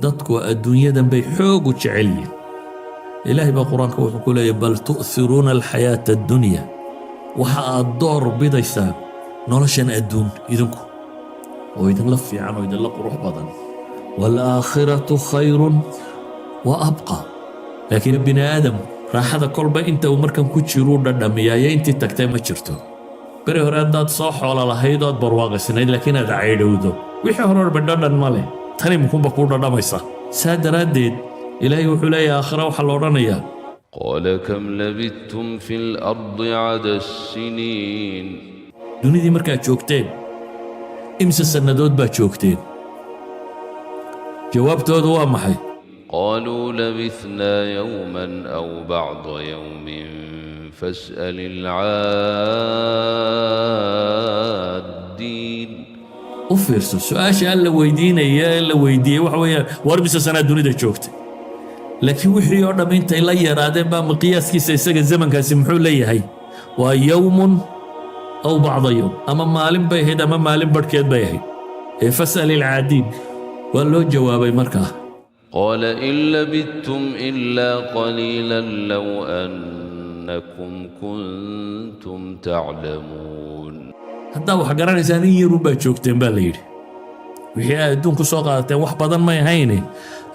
dadku adduunyadan bay xoog u jecel yihiin. ilaahay baa qur-aanka wuxuu ku leeyahay bal tu'thiruuna alxayaata addunya, waxa aad door bidaysaan noloshan adduun idinku oo idinla fiican oo idinla qurux badan, waalaakhiratu khayrun wa abqa. laakiin bini aadam raaxada kolba inta uu markan ku jiruu dhadhamiyaa iyo intii tagtay ma jirto. beri hore haddaad soo xoolo lahayd ood barwaaqaysnayd laakiin aad caydhowdo, wixii hore orba dhadhan ma leh, tani mukunba kuu dhadhamaysa. saa daraaddeed ilaahay wuxuu leeyahay aakhira waxaa la odhanayaa قال كم لبثتم في الأرض عدد السنين dunidii markaad joogteen imse sannadood baad joogteen? jawaabtoodu waa maxay? قالوا لبثنا يوما أو بعض يوم فاسأل العادين. u fiirso su-aasha alla weydiinaya ee la weydiiyey waxa weeyaan war mise sanaa dunida joogtay, laakiin wixii oo dhamm intay la yaraadeen baa miqyaaskiisa isaga zamankaasi muxuu leeyahay? waa yowmun aw bacda yowm, ama maalin bay ahayd ama maalin barhkeed bay ahayd. ee fas'al ilcaadiin waa loo jawaabay markaa. قال إن لبثتم إلا قليلا لو أنكم كنتم تعلمون. haddaa wax garanaysaan in yarun baad joogteen baa la yidhi. wixii aad adduunku soo qaadateen wax badan may ahayne,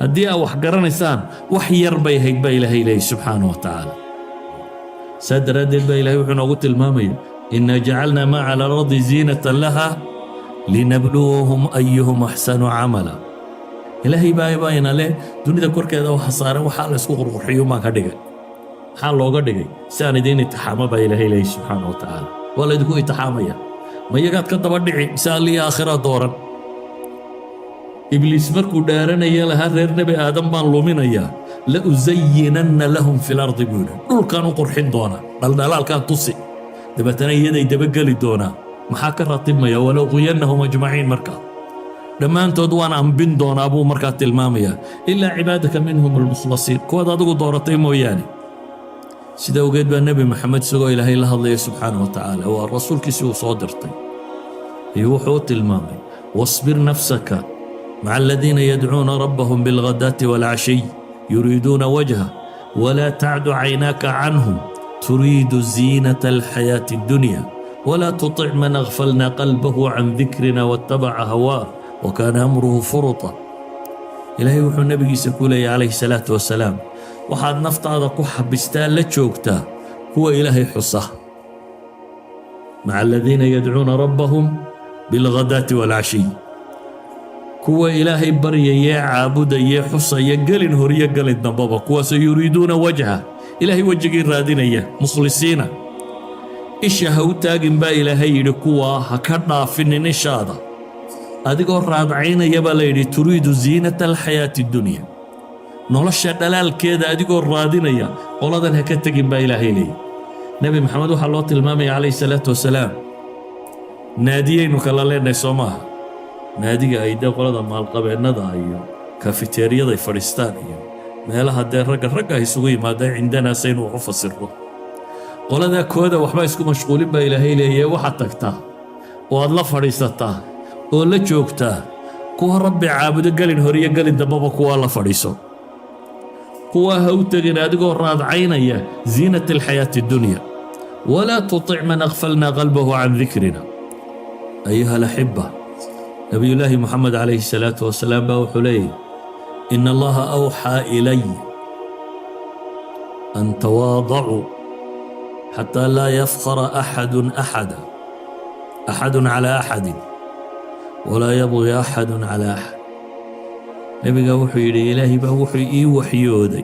haddii aad wax garanaysaan wax yar bay ahayd baa ilaahay leeyahy subxaanahu wa tacaala. saa daraaddeed baa ilaahay wuxuu noogu tilmaamaya innaa jacalnaa maa cala alardi ziinatan laha linabluwahum ayuhum axsanu camala. ilaahay baa ina leh dunida korkeeda waxa saaran waxaa la isku qurqurxiyo maan ka dhigay. maxaa looga dhigay? si aan idiin itixaamo baa ilaahay leeyahy subxaanahu wa tacaala. waa laydinku itixaamaya. ma iyagaad ka daba dhici mise alliya aakhira dooran? ibliis markuu dhaaranaya lahaa reer nebi aadam baan luminayaa, la usayinanna lahum fi lardi buu yidhi, dhulkaan u qurxin doonaa, dhaldhalaalkaan tusi, dabeetana iyaday dabageli doonaa. maxaa ka ratibmaya? walauqiyannahum ajmaciin. markaa dhammaantood waan ambin doonaa buu markaa tilmaamayaa, ilaa cibaadaka minhum almukhlasiin, kuwaad adigu dooratay mooyaane. sida ogeed baa nebi maxamed isagoo ilaahay la hadlaya subxaanahu wa tacaala, waa rasuulkiisii uu soo dirtay, ayuu wuxuu u tilmaamay wasbir nafsaka maca aladiina yadcuuna rabbahum bilghadaati waalcashiy yuriiduuna wajha walaa tacdu caynaaka canhum turiidu ziinata alxayaati addunya walaa tutic man aghfalna qalbahu can dikrina waatabaca hawaah wakaana amruhu furuta. ilaahay wuxuu nebigiisa ku leeyahy calayhi salaatu wasalaam, waxaad naftaada ku xabistaa la joogtaa kuwa ilaahay xusa, maca aladiina yadcuuna rabbahum bilghadaati waalcashiy, kuwa ilaahay baryayee caabudayee xusaya gelin horiyo gelin dambaba, kuwaasoo yuriiduuna wajha, ilaahay wejigii raadinaya, mukhlisiina. isha ha u taagin baa ilaahay yidhi, kuwaa ha ka dhaafinin ishaada adigoo raadcaynaya baa la yidhi, turiidu ziinata alxayaati addunya, nolosha dhalaalkeeda adigoo raadinaya, qoladan ha ka tegin baa ilaahay leeyahy. nebi maxamed waxaa loo tilmaamaya calayhi salaatu wasalaam, naadiyaynu kala leenahay soo maaha. naadiga ay dee qolada maalqabeennada iyo kafiteeriyaday fadhiistaan iyo meelaha dee ragga isugu yimaadeen cindanaas aynu wax u fasirno. qoladaa kooda waxba isku mashquulin baa ilaahay leeyahay, waxaad tagtaa oo aad la fadhiisataa oo la joogtaa kuwa rabbi caabudo gelin horiyo gelin dambaba kuwaa la fadhiiso. kuwaa ha u tegin adigoo raadcaynaya ziinat alxayaati addunya walaa tutic man aghfalna qalbahu can dikrina. ayuha alaxiba, nabiyullaahi moxamed calayhi salaatu wasalaam baa wuxuu leeyahy ina allaha awxaa ilay an tawaadacuu xataa laa yafkhara axadun calaa axadin walaa yabgi axadun calaa axad. nebigaa wuxuu yidhi ilaahay baa wuxuu ii waxyooday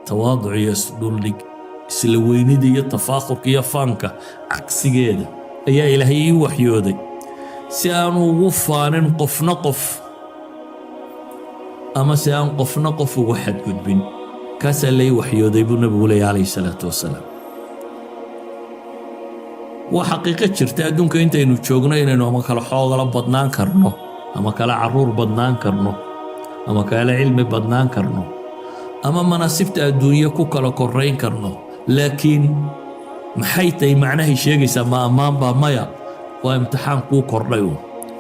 tawaaduc iyo isdhuldhig, isla weynida iyo tafaakhurka iyo faanka cagsigeeda ayaa ilaahay ii waxyooday, si aanu ugu faanin qofna qof, ama si aan qofna qof ugu xadgudbin. kaasaa lay waxyooday buu nebigu leeyahy calayhi salaatu wasalaam. waa xaqiiqo jirta adduunka intaynu joogno inaynu ama kala xoogala badnaan karno, ama kala carruur badnaan karno, ama kala cilmi badnaan karno, ama manaasibta adduunye ku kala korrayn karno. laakiin maxay tahay macnahay sheegaysaa? ma ammaan baa? maya, waa imtixaan kuu kordhay uun.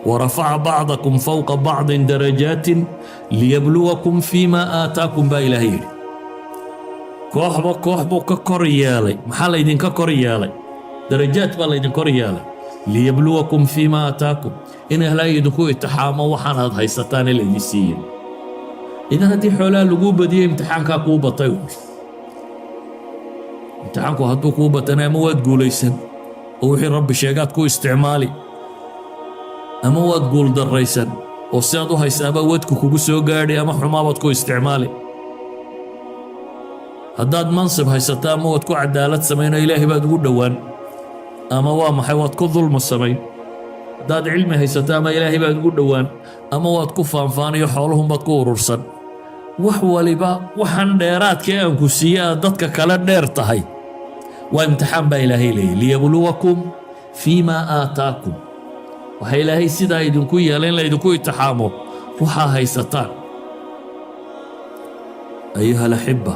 ورفع بعضكم فوق بعض درجات ليبلوكم فيما آتاكم با إلهي كوحبو ككوريالي محل يدين ككوريالي درجات بالله يدين كوريالي ليبلوكم فيما آتاكم إن أهلا يدكو اتحاموا وحان هاد هايستان الإديسيين إذا هدي حولا لقوبة دي امتحان كاكوبة طيب امتحانكو هدو كوبة أنا مواد قوليسن ووحي رب شيقاتكو استعمالي أما واد قول دريسن وسيادو هايسابا وادكو كوكو سو قاري أما حمابتكو استعمالي هداد منصب هايستا أما وادكو عدالة سمين إلهي باد قول دوان أما وامحي وادكو ظلم السمين هداد علمي هايستا أما إلهي باد قول دوان أما وادكو فانفاني حولهم بادكو ررسن وحوالي با وحن ديرات كيانكو سياد دادك كلا دير تهي وامتحان با إلهي لي ليبلوكم فيما آتاكم وحي إلهي سيدا يدنكو يالين ليدنكو يتحامو وحا هايستان أيها الأحبة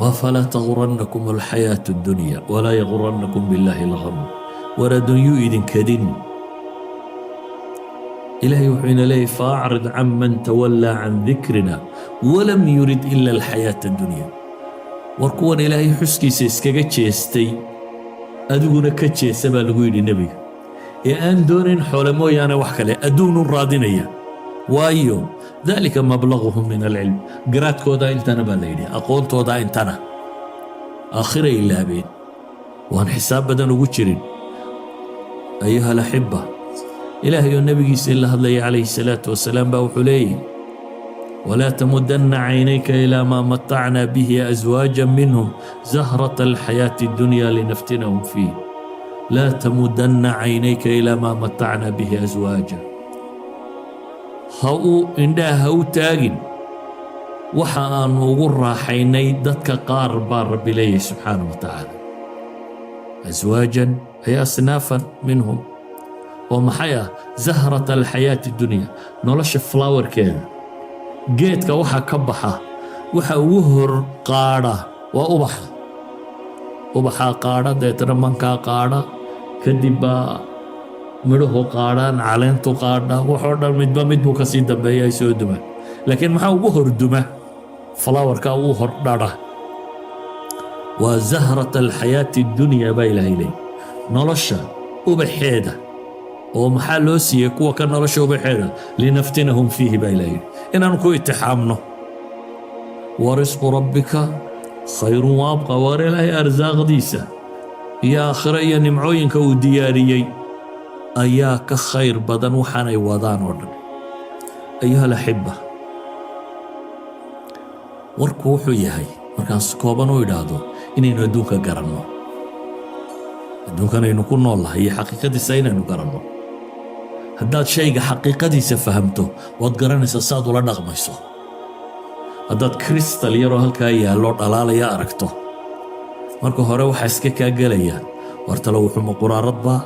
وفلا تغرنكم الحياة الدنيا ولا يغرنكم بالله الغرور ورد يؤذن كدن إلهي وحين لي فأعرض عمن تولى عن ذكرنا ولم يرد إلا الحياة الدنيا warkuwan ilaahay xuskiisa iskaga jeestay adiguna ka jeesa baa lagu yidhi nebiga ee aan doonayn xoole mooyaane wax kale adduunu raadinaya waayo dalika mablaguhum min alcilm garaadkooda intana baa la yidhi aqoontooda intana aakhira ilaabeen waan xisaab badan ugu jirin ayuha alaxiba ilaahay oo nebigiisa ila hadlaya calayhi salaatu wasalaam baa wuxuu leeyahy ولا تمدن عينيك إلى ما متعنا به أزواجا منهم زهرة الحياة الدنيا لنفتنهم فيه لا تمدن عينيك إلى ما متعنا به أزواجا هو إندا هو تاجن وحان وغرى حيني دتك قار بار بليه سبحانه وتعالى أزواجا هي أصنافا منهم ومحيا زهرة الحياة الدنيا نولش فلاور كده geedka waxa ka baxa waxa ugu hor qaada waa ubaxa qaada deetana manka qaada kadib midho qaadaan caleentu qaada wuxuu dhan midba midbu ka sii dambeeyay soo duma laakiin maxaa ugu hor duma flowerka ugu hor dhara waa zahrat alxayaat addunya ba ilaahay nolosha ubaxeeda oo maxaa loo siiyay kuwa ka nolosha ubaxeeda linaftinahum fiihi ba ilaahay inaan ku itixaamno warisqu rabbika khayrun wa abqa war ilaahay arsaaqdiisa iyo aakhira iyo nimcooyinka uu diyaariyey ayaa ka khayr badan waxaanay wadaan oo dhan ayuha alaxiba warku wuxuu yahay markaan kooban u idhaahdo inaynu adduunka garanno adduunkan aynu ku noolnahay iyo xaqiiqadiisa inaynu garanno haddaad shayga xaqiiqadiisa fahamto waad garanaysaa saad ula dhaqmayso haddaad kristal yaroo halkaa yaallo dhalaalaya aragto marka hore waxaa iska kaa gelaya wartalo wuxuu ma quraarad baa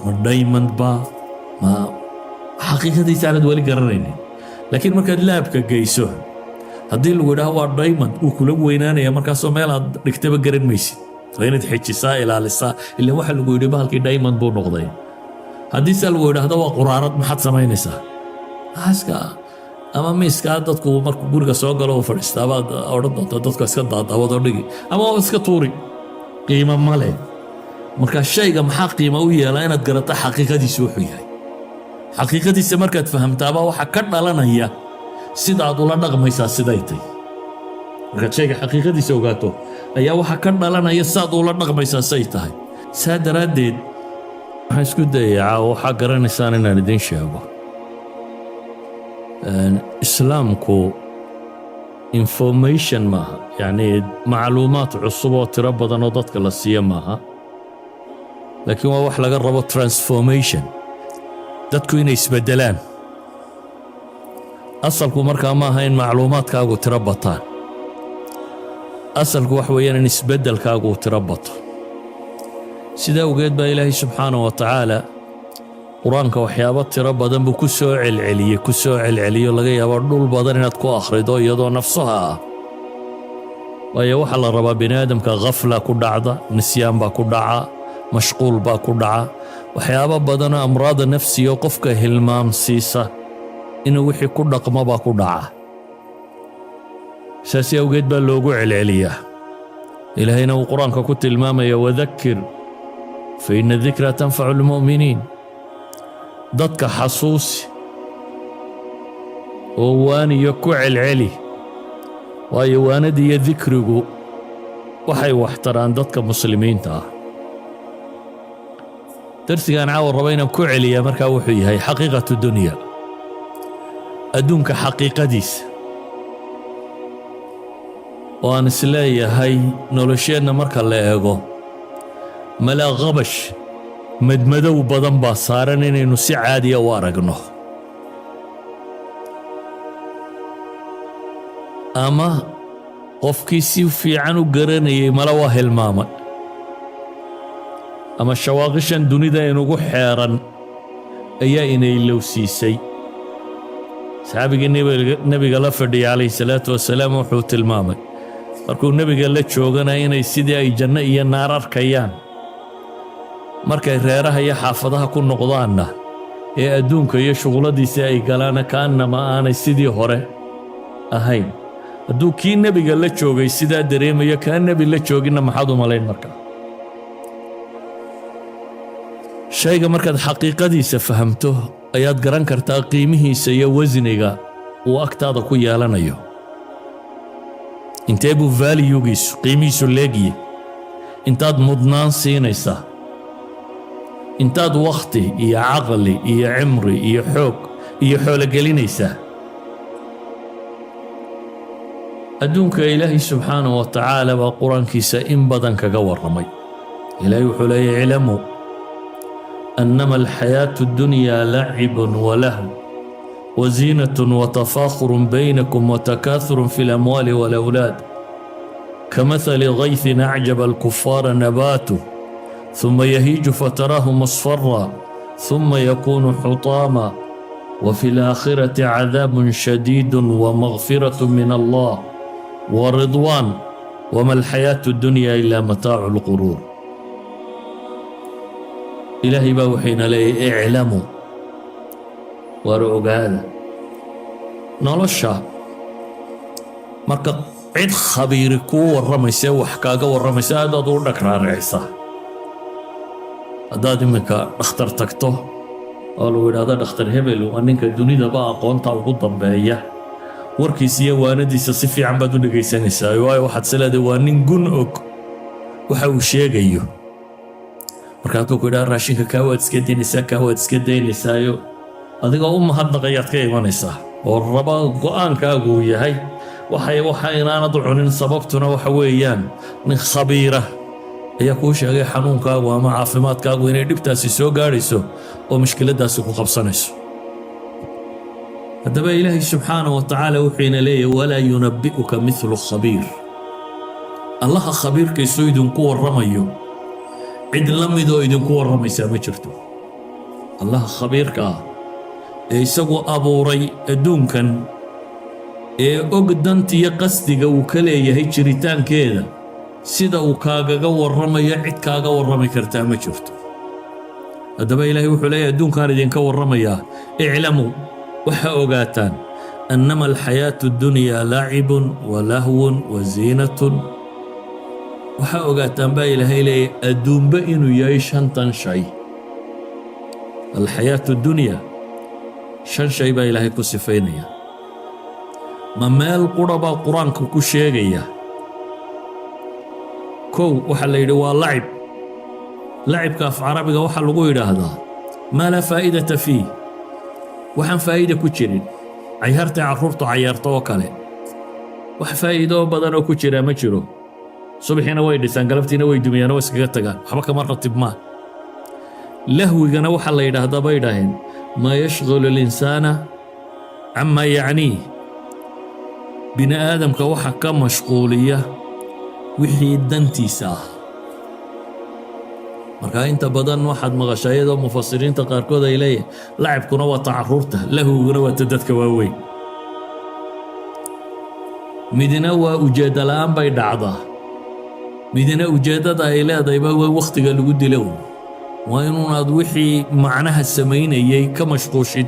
ma diamond baa ma xaqiiqadiisa aanad weli garanaynin laakiin markaad laabka geyso haddii lagu yidhaaho waa diamond wuu kula weynaanaya markaasoo meel aad dhigtaba garan maysid waa inaad xejisaa ilaalisaa ilaa waxa lagu yidhi bahalkii diamond buu noqday haddii se lagu yidhaahdo waa quraarad maxaad samaynaysaa iska ama miiskaa dadku markuu guriga soo galo uu fadhiistaa baad odhan doonta dadka iska daadaawadoo dhigi ama waa iska tuuri qiimo ma leh marka shayga maxaa qiimo u yeelaa inaad garato xaqiiqadiisa wuxuu yahay xaqiiqadiisa markaad fahamtaaba waxaa ka dhalanaya sidaad ula dhaqmaysaa siday tay markaad shayga xaqiiqadiisa ogaato ayaa waxaa ka dhalanaya sidaad ula dhaqmaysaa say tahay saa daraaddeed waxaan isku dayayaa waxaa garanaysaan inaan idin sheego islaamku information maaha yacni macluumaad cusub oo tiro badan oo dadka la siiya maaha laakiin waa wax laga rabo transformation dadku inay isbeddelaan asalku markaa maaha in macluumaadkaagu tiro bataan asalku wax weeyaan in isbeddelkaagu tiro bato sida awgeed baa ilaahay subxaanahu wa tacaala qur-aanka waxyaabo tiro badan buu ku soo celceliyo laga yaabo dhul badan inaad ku akhrido iyadoo nafsaha ah waayo waxaa la rabaa bini aadamka khafla ku dhacda nisyaan baa ku dhaca mashquul baa ku dhaca waxyaabo badanoo amraada nafsiga qofka hilmaamsiisa inuu wixii ku dhaqmo baa ku dhaca saasi awgeed baa loogu celceliyaa ilaahayna uu qur-aanka ku tilmaamaya wadakir fa ina dikra tanfacu lmu'miniin dadka xasuusi oo waaniyo ku celceli waayo waanada iyo dikrigu waxay waxtaraan dadka muslimiinta ah darsigaan caawa raba inaan ku celiyaa markaa wuxuu yahay xaqiiqatu dunya adduunka xaqiiqadiisa oo aan isleeyahay nolosheenna marka la eego malaa qabash madmadow badan baa saaran inaynu si caadiya u aragno ama qofkii si fiican u garanayay mala waa hilmaamay ama shawaaqishan dunida inugu xeeran ayaa inaylowsiisay saxaabigii nebiga la fadhiyay calayhi salaatu wasalaam wuxuu tilmaamay markuu nebiga la joogana inay sidii ay janno iyo naar arkayaan markay reeraha iyo xaafadaha ku noqdaanna ee adduunka iyo shuquladiisii ay galaana kaannama aanay sidii hore ahayn hadduu kii nebiga la joogay sidaa dareemayo kaa nebi la jooginna maxaad u malayn markaa shayga markaad xaqiiqadiisa fahamto ayaad garan kartaa qiimihiisa iyo wasniga uu agtaada ku yeelanayo intee buu vaaliyugiisu qiimihiisu leegye intaad mudnaan siinaysaa intaad wakhti iyo caqli iyo cimri iyo xoog iyo xoolo gelinaysaa adduunka ilaahay subxaanahu wa tacaala baa qur-aankiisa in badan kaga warramay ilaahay wuxuu leeyahy iclamuu annama alxayaatu اddunyaa lacibun walahw waziinatun watafaakhurun baynakum watakaahurun fi اlamwaali wاlawlaad kamahali gaythin acjaba alkufaara nabaatuh ثم يهيج فتراه مصفرا ثم يكون حطاما وفي الآخرة عذاب شديد ومغفرة من الله ورضوان وما الحياة الدنيا إلا متاع الغرور إلهي باوحين لي اعلموا ورؤوا هذا نولشا مركب عد خبيركو والرميسة وحكاقة والرميسة هذا دور نكرار عيسى haddaad iminka dhakhtar tagto oo lagu yidhaahdo dhakhtar hebel waa ninka dunidaba aqoonta ugu dambeeya warkiisa iyo waanadiisa si fiican baad u dhegaysanaysaa waayo waxaad isleedahay waa nin gun og waxa uu sheegayo marka hadduu ku yidhaha raashinka kaa waad iska daynaysaayo adigoo u mahadnaqayaad ka imanaysaa oo raba go'aankaagu uu yahay waxa inaanad cunin sababtuna waxa weeyaan nin khabiira ayaa kuu sheegay xanuunkaagu ama caafimaadkaagu inay dhibtaasi soo gaadhayso oo mushkiladaasi ku qabsanayso haddaba ilaahay subxaanahu wa tacaala wuxuuna leeyahy walaa yunabbi'uka midlu khabiir allaha khabiirkaysu idinku warramayo cid la midoo idinku warramaysaa ma jirto allaha khabiirka ah ee isagu abuuray adduunkan ee og dantiyo qasdiga uu ka leeyahay jiritaankeeda sida uu kaagaga warramayo cid kaaga warrami kartaa ma jirto haddaba ilaahay wuxuu leeyahay adduunkaan idinka warramayaa iclamuu waxa ogaataan annama alxayaatu addunyaa lacibun walahwun waziinatun waxa ogaataan baa ilaahay leeyahay adduunba inuu yahay shantan shay alxayaatu addunyaa shan shay baa ilaahay ku sifaynaya ma meel qura baa qur-aanka ku sheegaya kow waxaa la yidhi waa lacib lacibka af carabiga waxaa lagu yidhaahdaa maa laa faa'idata fiih waxaan faa'iida ku jirin cayaartay carruurtu cayaarto oo kale wax faa'iido badan oo ku jiraa ma jiro subaxiina way dhisaan galabtiina way dumiyaan oo iskaga tagaan waxba kama ratib maa lahwigana waxaa la yidhaahdaa bay dhaheen maa yashghalu alinsaana camaa yacniih bini aadamka waxa ka mashquuliya wixii dantiisa ah marka inta badan waxaad maqashaa iyadoo mufasiriinta qaarkood ay leeyahay lacibkuna waa ta carruurta lahwiguna waa ta dadka waaweyn midina waa ujeedda la'aan bay dhacdaa midina ujeeddada ay leedahayba waa wakhtiga lagu dilo وإنه نضوحي معناها السمين يي كمشقوشد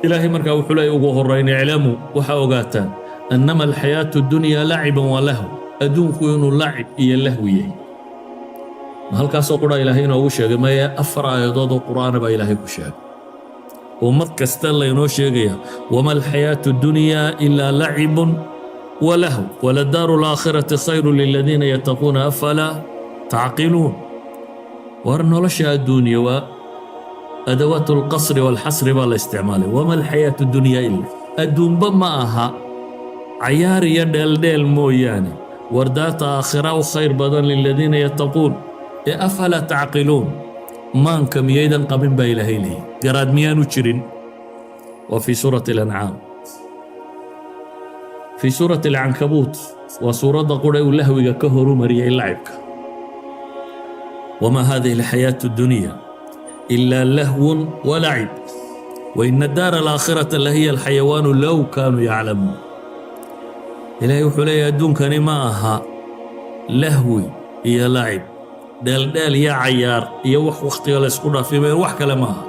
إلهي مركا وحلا يوغو هرين اعلموا وحاوغاتا أنما الحياة الدنيا لعب ولهو أدون كونوا لعب إيا اللهوية هل كاسو قرأ إلهي نوشيغ ما أفرع يضاد القرآن با إلهي كشيغ ومركز تلا ينوشيغ وما الحياة الدنيا إلا لعب ولهو وللدار الآخرة خير للذين يتقون أفلا تعقلون وارنو لشيء الدنيا وأدوات القصر والحصر بالاستعمال وما الحياة الدنيا إلا أدون بماها عيار يدل ديل موياني وردات آخرة خير بدن للذين يتقون أفلا تعقلون مان كم ييدا قبن بايلهي لي قراد ميانو تشرين وفي سورة الأنعام في سورة العنكبوت وسورة قرأ اللهو كهر مريع اللعب وما هذه الحياة الدنيا إلا لهو ولعب وإن الدار الآخرة لهي الحيوان لو كانوا يعلمون إلهي حلي أدون كان معها لهوي يا لعب دال يا عيار يا وقت يا لسكونا في بير وح كلامها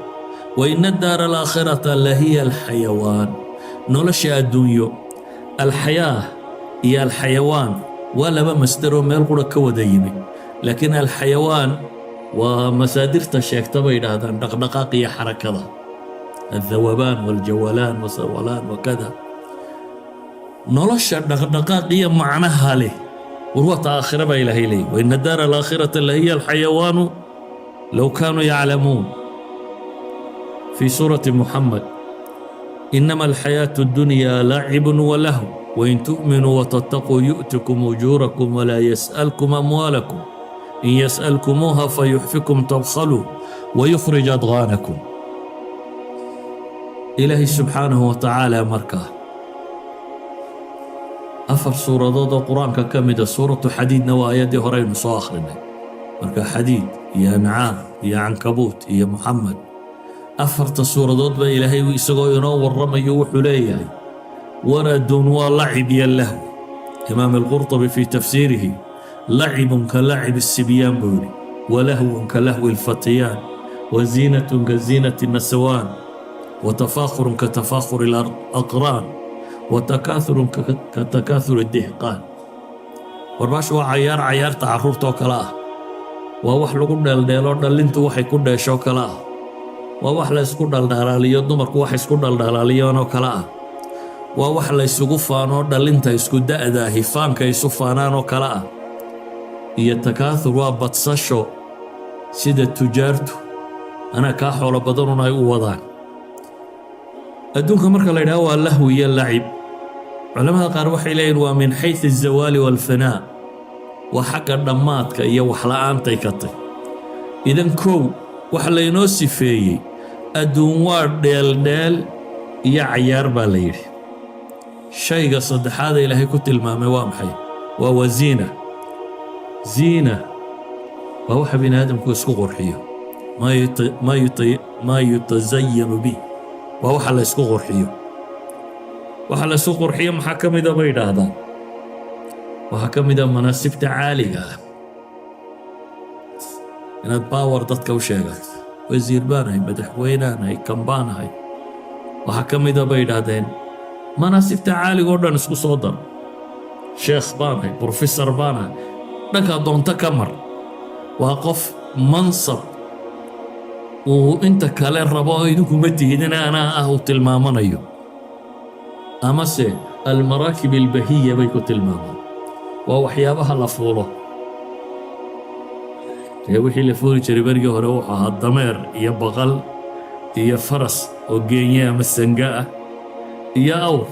وإن الدار الآخرة لهي الحيوان نولش الدنيا الحياة هي الحيوان ولا بمستر ميل قرا كوديمي لكن الحيوان ومصادر تشيك تبين هذا دقدقاقية حركة الذوبان والجولان والسرولان وكذا نولش دقدقاقية معناها له وهو آخرة بإلهي لي وإن الدار الآخرة اللي هي الحيوان لو كانوا يعلمون في سورة محمد إنما الحياة الدنيا لعب ولهو وإن تؤمنوا وتتقوا يؤتكم أجوركم ولا يسألكم أموالكم إن يسألكموها فيحفكم تبخلوا ويخرج أضغانكم إلهي سبحانه وتعالى مركه أفر سورة ضد القرآن كمدة سورة حديد نوايا دي هرين سو آخرنا مركا حديد يا نعام يا عنكبوت يا محمد أفرت سورة ضد بإلهي ويسقو ينور رمي يوحليه ورد ولعب يلهو إمام القرطبي في تفسيره لعب كلعب السبيان بوري ولهو كلهو الفتيان وزينة كزينة النسوان وتفاخر كتفاخر الأقران وتكاثر كتكاثر الدهقان ورباش عيار تعرور توكلاه ووح لقول دلدلو دلنتو وحي كل دشو كلاه ووح لا اسكو دلدلاليو دمركو وحي اسكو دلدلاليو نو كلاه ووح لا اسكو فانو دلنتا اسكو دادا هفانكا اسو فانانو كلاه iyo takaathur waa badsasho sida tujaartu ana ka xoolo badan ay u wadaan adduunka marka la yiraahdo waa lahwi iyo lacib culimada qaar waxay leeyihiin waa min hayth az-zawali wal fanaa wa xagga dhamaadka iyo wax la'aantay ka tay idan koow wax la inoo sifeeyay adduun waa dheel iyo ciyaar baa la yiri shayga saddexaad ee Ilaahay ku tilmaamay waa maxay waa wazina زينة وهو بني آدم كوسكو قرحيه ما يتزين به وهو حلا يسكو قرحيه وحلا يسكو قرحيه محاكم إذا بيد هذا وحكم إذا مناسب تعالية إن الباور ضدك وشيغا وزير بانهي مدحوينانهي كمبانهي وحكم إذا بيد هذين مناسب تعالي قردان اسكو صدر شيخ بانهي بروفيسور بانهي دكا دونتا كمر وقف منصب وانت كالين رباه يدوكو متهدنا انا اهو تلمامانيو اما سي المراكب البهية بيكو تلمامان ووحيابها لفوله وحي لفولي جريبرقي هروحها الضمير يا بغل يا فرس وقينيا مسنقاء يا اور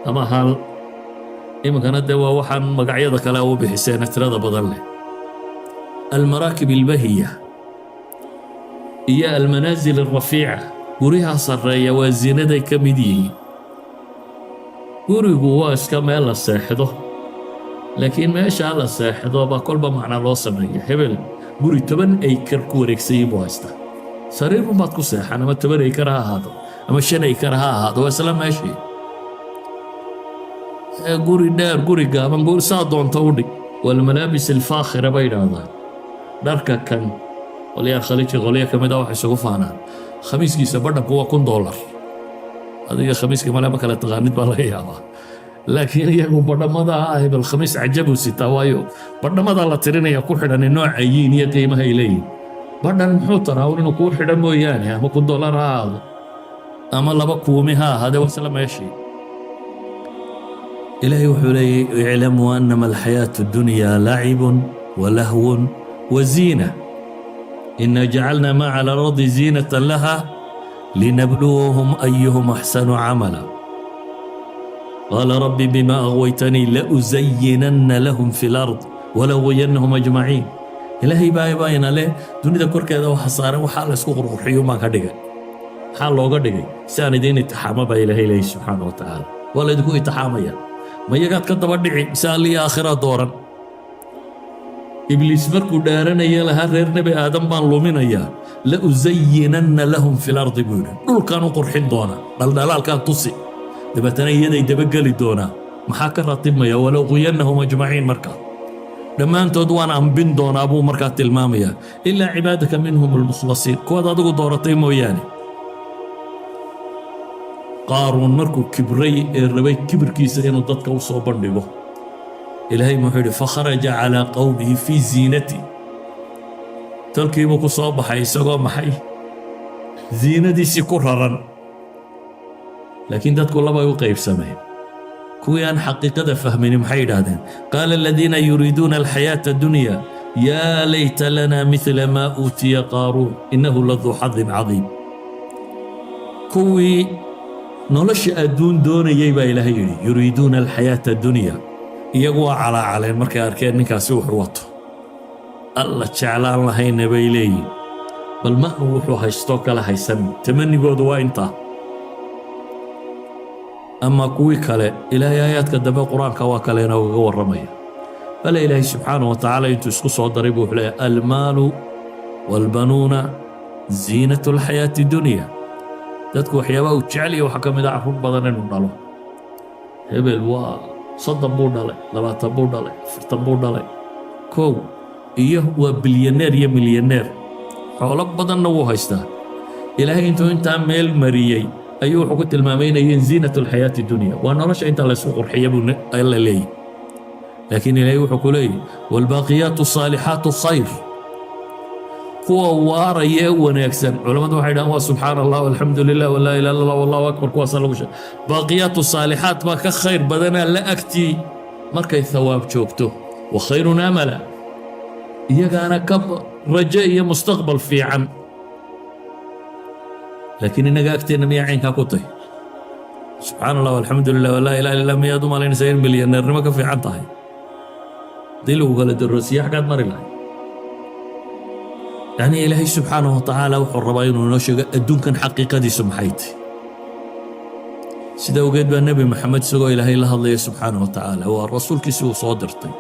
اما هال إما كانت دوا وحن مقعيضة كلاو بحسين ترى بضله المراكب البهية هي المنازل الرفيعة قريها صرية وزينة دي كمديه قري قواس كما يلا الساحده لكن ما يشاء الله الساحده بكل بمعنى الوصمية هبل قري تبن أيكر كوريك سيبو هستا سرير مباتكو ساحة أنا ما تبن أيكرها هذا أما الشن أيكرها هذا وسلام ماشي قوري دار قوري قابن قوري سادون تودي والملابس الفاخرة بين هذا dharka kan qolyaha khaliijka qolya ka mid ah waxay isugu faanaan khamiiskiisa badhanku waa $1 adiga khamiiska male ma kala taqaanid baa laga yaabaa laakiin iyagu badhamada ah hebel khamiis cajabu sitaa waayo badhamada la tirinaya ku xidhan nooca yiin iyo qiimaha ay leeyihin badhan muxuu taraa inuu kuu xidhan mooyaane ama $1 ha ahaado ama 2 kuumi ha ahaadee waa isla meeshii إلهي وحولي اعلموا أنما الحياة الدنيا لعب ولهو وزينة إنا جعلنا ما على الأرض زينة لها لنبلوهم أيهم أحسن عملا قال ربي بما أغويتني لأزينن لهم في الأرض ولأغوينهم أجمعين إلهي باين له دنيا كور كذا وحصارا وحال اسكو روحي ما كدغ حال لوغا دغي سان دين اتحام با إلهي سبحانه وتعالى ولا يدكو اتحاميا ما يقعد كدبا دحي سالي آخرة دورا إبليس مركو دارنيا لها رير نبي آدم بان لومينيا لأزينن لهم في الأرض بودا دول كانوا قرحين دونا دلال كان تصي دبتنا يدي دبقلي دونا محاكا راتبميا ولو غينهم أجمعين مركا لما أنت دوان عم بين دونا أبو مركا تلماميا إلا عبادك منهم المخلصين كواد أدقوا دورتين موياني قارون مركو كبري الربي كبر كيسا إنو دادك وصوبان لغو إلهي محيري فخرج على قومه في زينتي تلكي بكو صوب حي سقو محي زينة دي سيكررا لكن دادك الله يوقف سمين كويان حقيقة فهمين محيد هذين قال الذين يريدون الحياة الدنيا يا ليت لنا مثل ما أوتي قارون إنه لذو حظ عظيم كوي nolosha adduun doonayay baa ilaahay yidhi yuriiduuna alxayaata addunya iyagu waa calaacaleen markay arkeen ninkaasi wuxuu wato alla jeclaan lahayna bay leeyihin bal ma uu wuxuu haystoo kala haysan tamanigoodu waa intaa ama kuwii kale ilaahay aayaadka dambe qur-aanka waa kale inoogaga warramaya bale ilaahay subxaanahu wa tacaala intuu isku soo daray buu wuxuu leeyahay almaalu waalbanuuna ziinatu alxayaati dunya dadku waxyaabaha uu jecel yahay waxaa ka mid ah carruur badan inuu dhalo hebel waa 30 buu dhalay 20 buu dhalay 40 buu dhalay kow iyo waa bilyaneer iyo milyaneer xoolo badanna wuu haystaa ilaahay intuu intaa meel mariyey ayuu wuxuu ku tilmaamay inay ziinatu alxayaati dunya waa nolosha inta la isku qurxiyo buu alla leeyahay laakiin ilaahay wuxuu ku leeyahay walbaaqiyaatu saalixaatu khayr kuwa waaraya wanaagsan culimadu waxay dhahaan waa subxaan allah walxamdu lilah walaa ilaha illa allah wallahu akbar kuwaasa lagu sheeg baaqiyaatu saalixaat baa ka khayr badanaa la agtii markay thawaab joogto wa khayrun amala iyagaana ka rajo iyo mustaqbal fiican laakiin inaga agteena miyaa caynkaa ku tahay subxaan allah walxamdu lilah walaa ilaha illa miyaad u malaynaysaa in milyaneernimo ka fiican tahay haddii lagu kala daroosiya xaggaad mari lahay يعني إلهي سبحانه وتعالى وحربين ونشق أدون كان حقيقة دي سمحيتي سيدا وقيد النبي محمد سقو إلهي الله سبحانه وتعالى هو الرسول كسو صادرتي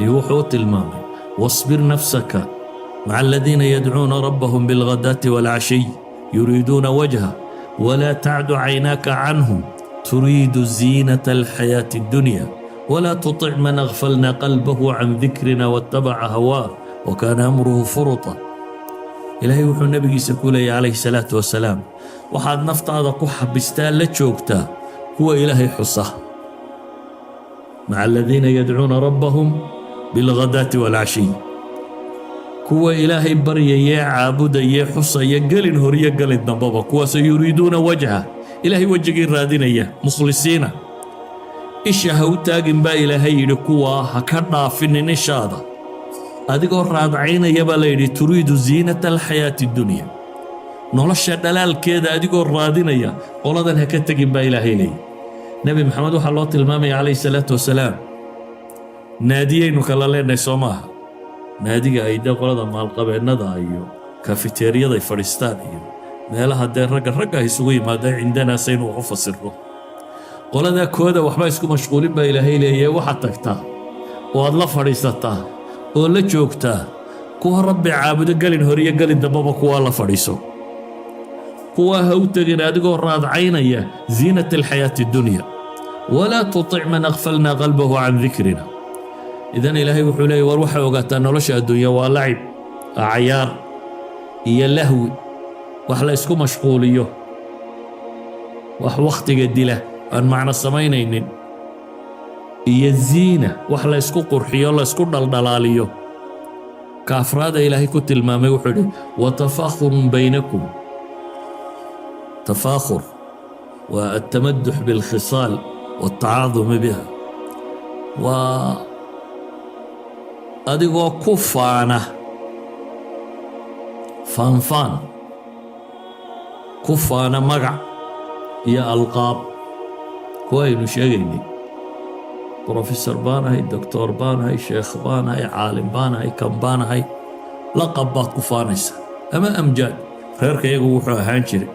يوحوت المامي واصبر نفسك مع الذين يدعون ربهم بالغداة والعشي يريدون وجهه ولا تعد عيناك عنهم تريد زينة الحياة الدنيا ولا تطع من أغفلنا قلبه عن ذكرنا واتبع هواه وكان أمره فرطا إلهي وحو النبي سكولي عليه الصلاة والسلام وحاد نفط هذا قحة بستان لتشوكتا هو إلهي حصة مع الذين يدعون ربهم بالغداة والعشي هو إلهي بريا يا عابد يا حصة يا قلن هريا قلن نبابا هو سيريدون وجهه إلهي وجهي رادين مخلصين إيش هوتاقن با إلهي لكوا هكذا في النشاطة adigoo raadcaynaya baa la yidhi turiidu ziinata alxayaati dunya nolosha dhalaalkeeda adigoo raadinaya qoladan ha ka tegin baa ilaahay leeyahy nebi maxamed waxaa loo tilmaamaya calayhi salaatu wasalaam naadiyaynu kala leenahay soo maaha naadiga ay dee qolada maalqabeennada iyo kafiteeriyada ay fadhiistaan iyo meelaha dee ragga isugu yimaadeen cindanaasaynu wax u fasirno qoladaa kooda waxba isku mashquulin baa ilaahay leeyahay waxaad tagtaa oo aad la fadhiisataa oo la joogtaa kuwa rabbi caabudo galin horiyo galin dambaba kuwaa la fadhiiso kuwaa ha u tegin adigoo raadcaynaya ziinata alxayaati dunya walaa tutic man aghfalnaa qalbahu can dikrina idan ilaahay wuxuu leeyahy war waxay ogaataa nolosha adduunya waa lacib cayaar iyo lahwi wax la isku mashquuliyo wax wakhtiga dila aan macno samaynaynin iyo ziina wax la isku qurxiyo la isku dhaldhalaaliyo ka afraada ilaahay ku tilmaamay wuxuu yidhi watafaakhurun baynakum tafaakhur waa altamadux bilkhisaal waaltacaadumi biha waa adigoo ku faana faanfaan ku faana magac iyo alqaab kuwa aynu sheegaynay brofesor baan ahay doctor baan ahay sheekh baan ahay caalim baan ahay kan baan ahay laqab baad ku faanaysaa ama amjaad reerka iyagu wuxuu ahaan jiray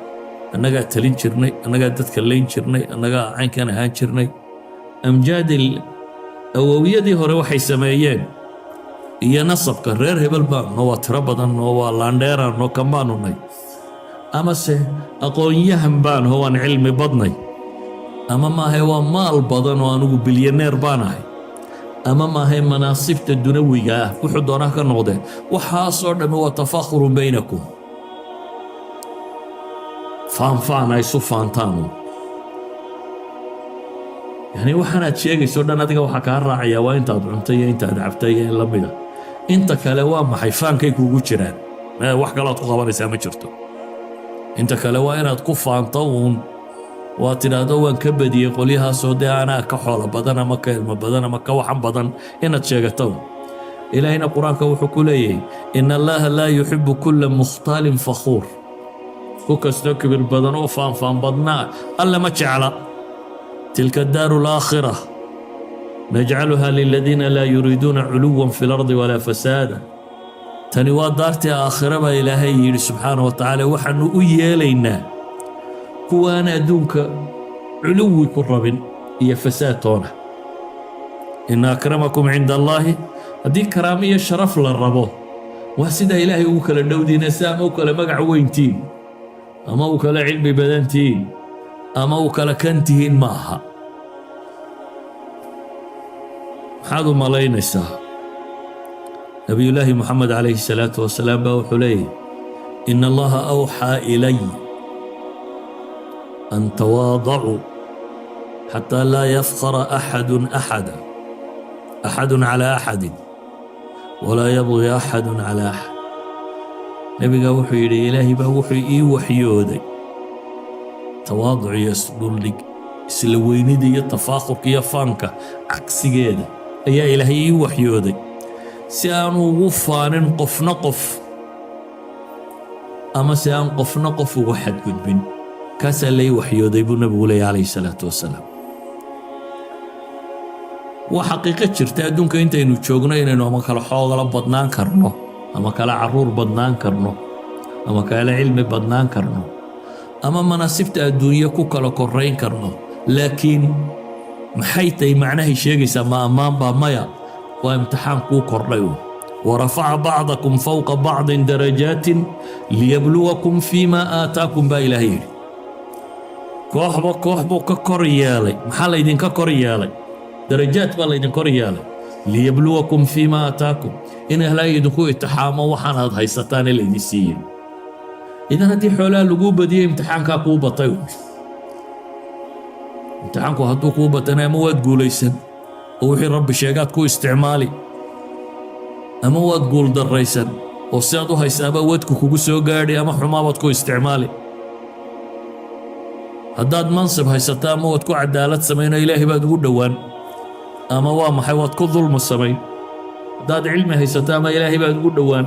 annagaa talin jirnay annagaa dadka layn jirnay annagaa caynkan ahaan jirnay amjaadil awowiyadii hore waxay sameeyeen iyo nasabka reer hebel baanno waa tiro badan oo waa laandheeraanno kan baanu nay amase aqoon-yahan baan oo waan cilmi badnay ama maahay waa maal badan oo anugu bilyaneer baan ahay ama maahay manaasibta dunawiga ah wuxuu doonaa ka noqdeen waxaasoo dhammi waa tafaakhurun baynakum faanfaan ay isu faantaanu yani waxaanaad sheegayso dhan adiga waxaa kaa raacayaa waa intaad cuntay iyo intaad cabtay iyo in la mida inta kale waa maxay faankay kuugu jiraan wax kaload ku qabanaysaa ma jirto inta kale waa inaad ku faanto uun waa tidhaahdo waan ka badiyey qolyahaasoo dee anaa ka xoolo badan ama ka ilmo badan ama ka waxan badan inaad sheegato ilaahayna qur-aanka wuxuu ku leeyahay ina allaha laa yuxibu kulla mukhtaalin fakhuur ku kastoo kibir badan oo faanfaan badnaa alle ma jecla tilka daaru alaakhira najcaluha liladiina laa yuriiduuna culuwan fi lardi walaa fasaada tani waa daartii aakhira baa ilaahay yidhi subxaanahu wa tacaala waxaanu u yeelaynaa kuwaan adduunka culuwi ku rabin iyo fasaad toona ina akramakum cinda allaahi haddii karaamo iyo sharaf la rabo waa sidaa ilaahay ugu kala dhowdiina si ama u kala magac weyntiin ama u kala cilmi badantihiin ama u kala kan tihiin ma aha maxaad u malaynaysaa nabiyullaahi moxamed calayhi salaatu wasalaam baa wuxuu leeyahy ina allaha awxaa ilay أن تواضعوا حتى لا يفخر أحد على أحد ولا يبغي أحد على أحد نبي وحي إلي إلهي بوحي إي وحيودي تواضع يسدل لك سلويني دي التفاخر كي فانك عكس جيدا يا إلهي إي وحيودي سيان وفان قف نقف أما سيان قف نقف وحد قدبين kaasaa lay waxyooday buu nabigu leeyahy calayhi salaatu wasalaam waa xaqiiqo jirta adduunka intaynu joogno inaynu ama kala xoogala badnaan karno ama kala carruur badnaan karno ama kala cilmi badnaan karno ama manaasibta adduunye ku kala korrayn karno laakiin maxay tahay macnahay sheegaysaa ma ammaan baa maya waa imtixaan kuu kordhay warafaca bacdakum fawqa bacdin darajaatin liyabluwakum fiimaa aataakum baa ilaahay yidhi kooxba koox buu ka kor yeelay maxaa laydinka kor yeelay darajaad baa laydin kor yeelay liyabluwakum fiimaa aataakum in ilaahay idinku itixaamo waxaan aad haysataan ee laydin siiyey idan haddii xoolaha laguu badiyey imtixaankaa kuu batay imtixaanku hadduu kuu batana ama waad guulaysan oo wixii rabbi sheegaad ku isticmaali ama waad guuldarraysan oo si aad u haysaaba wadku kugu soo gaadhi ama xumaabaad ku isticmaali haddaad mansib haysato ama waad ku cadaalad samayno ilaahay baad ugu dhowaan ama waa maxay waad ku dulmi samayn haddaad cilmi haysato ama ilaahay baad ugu dhowaan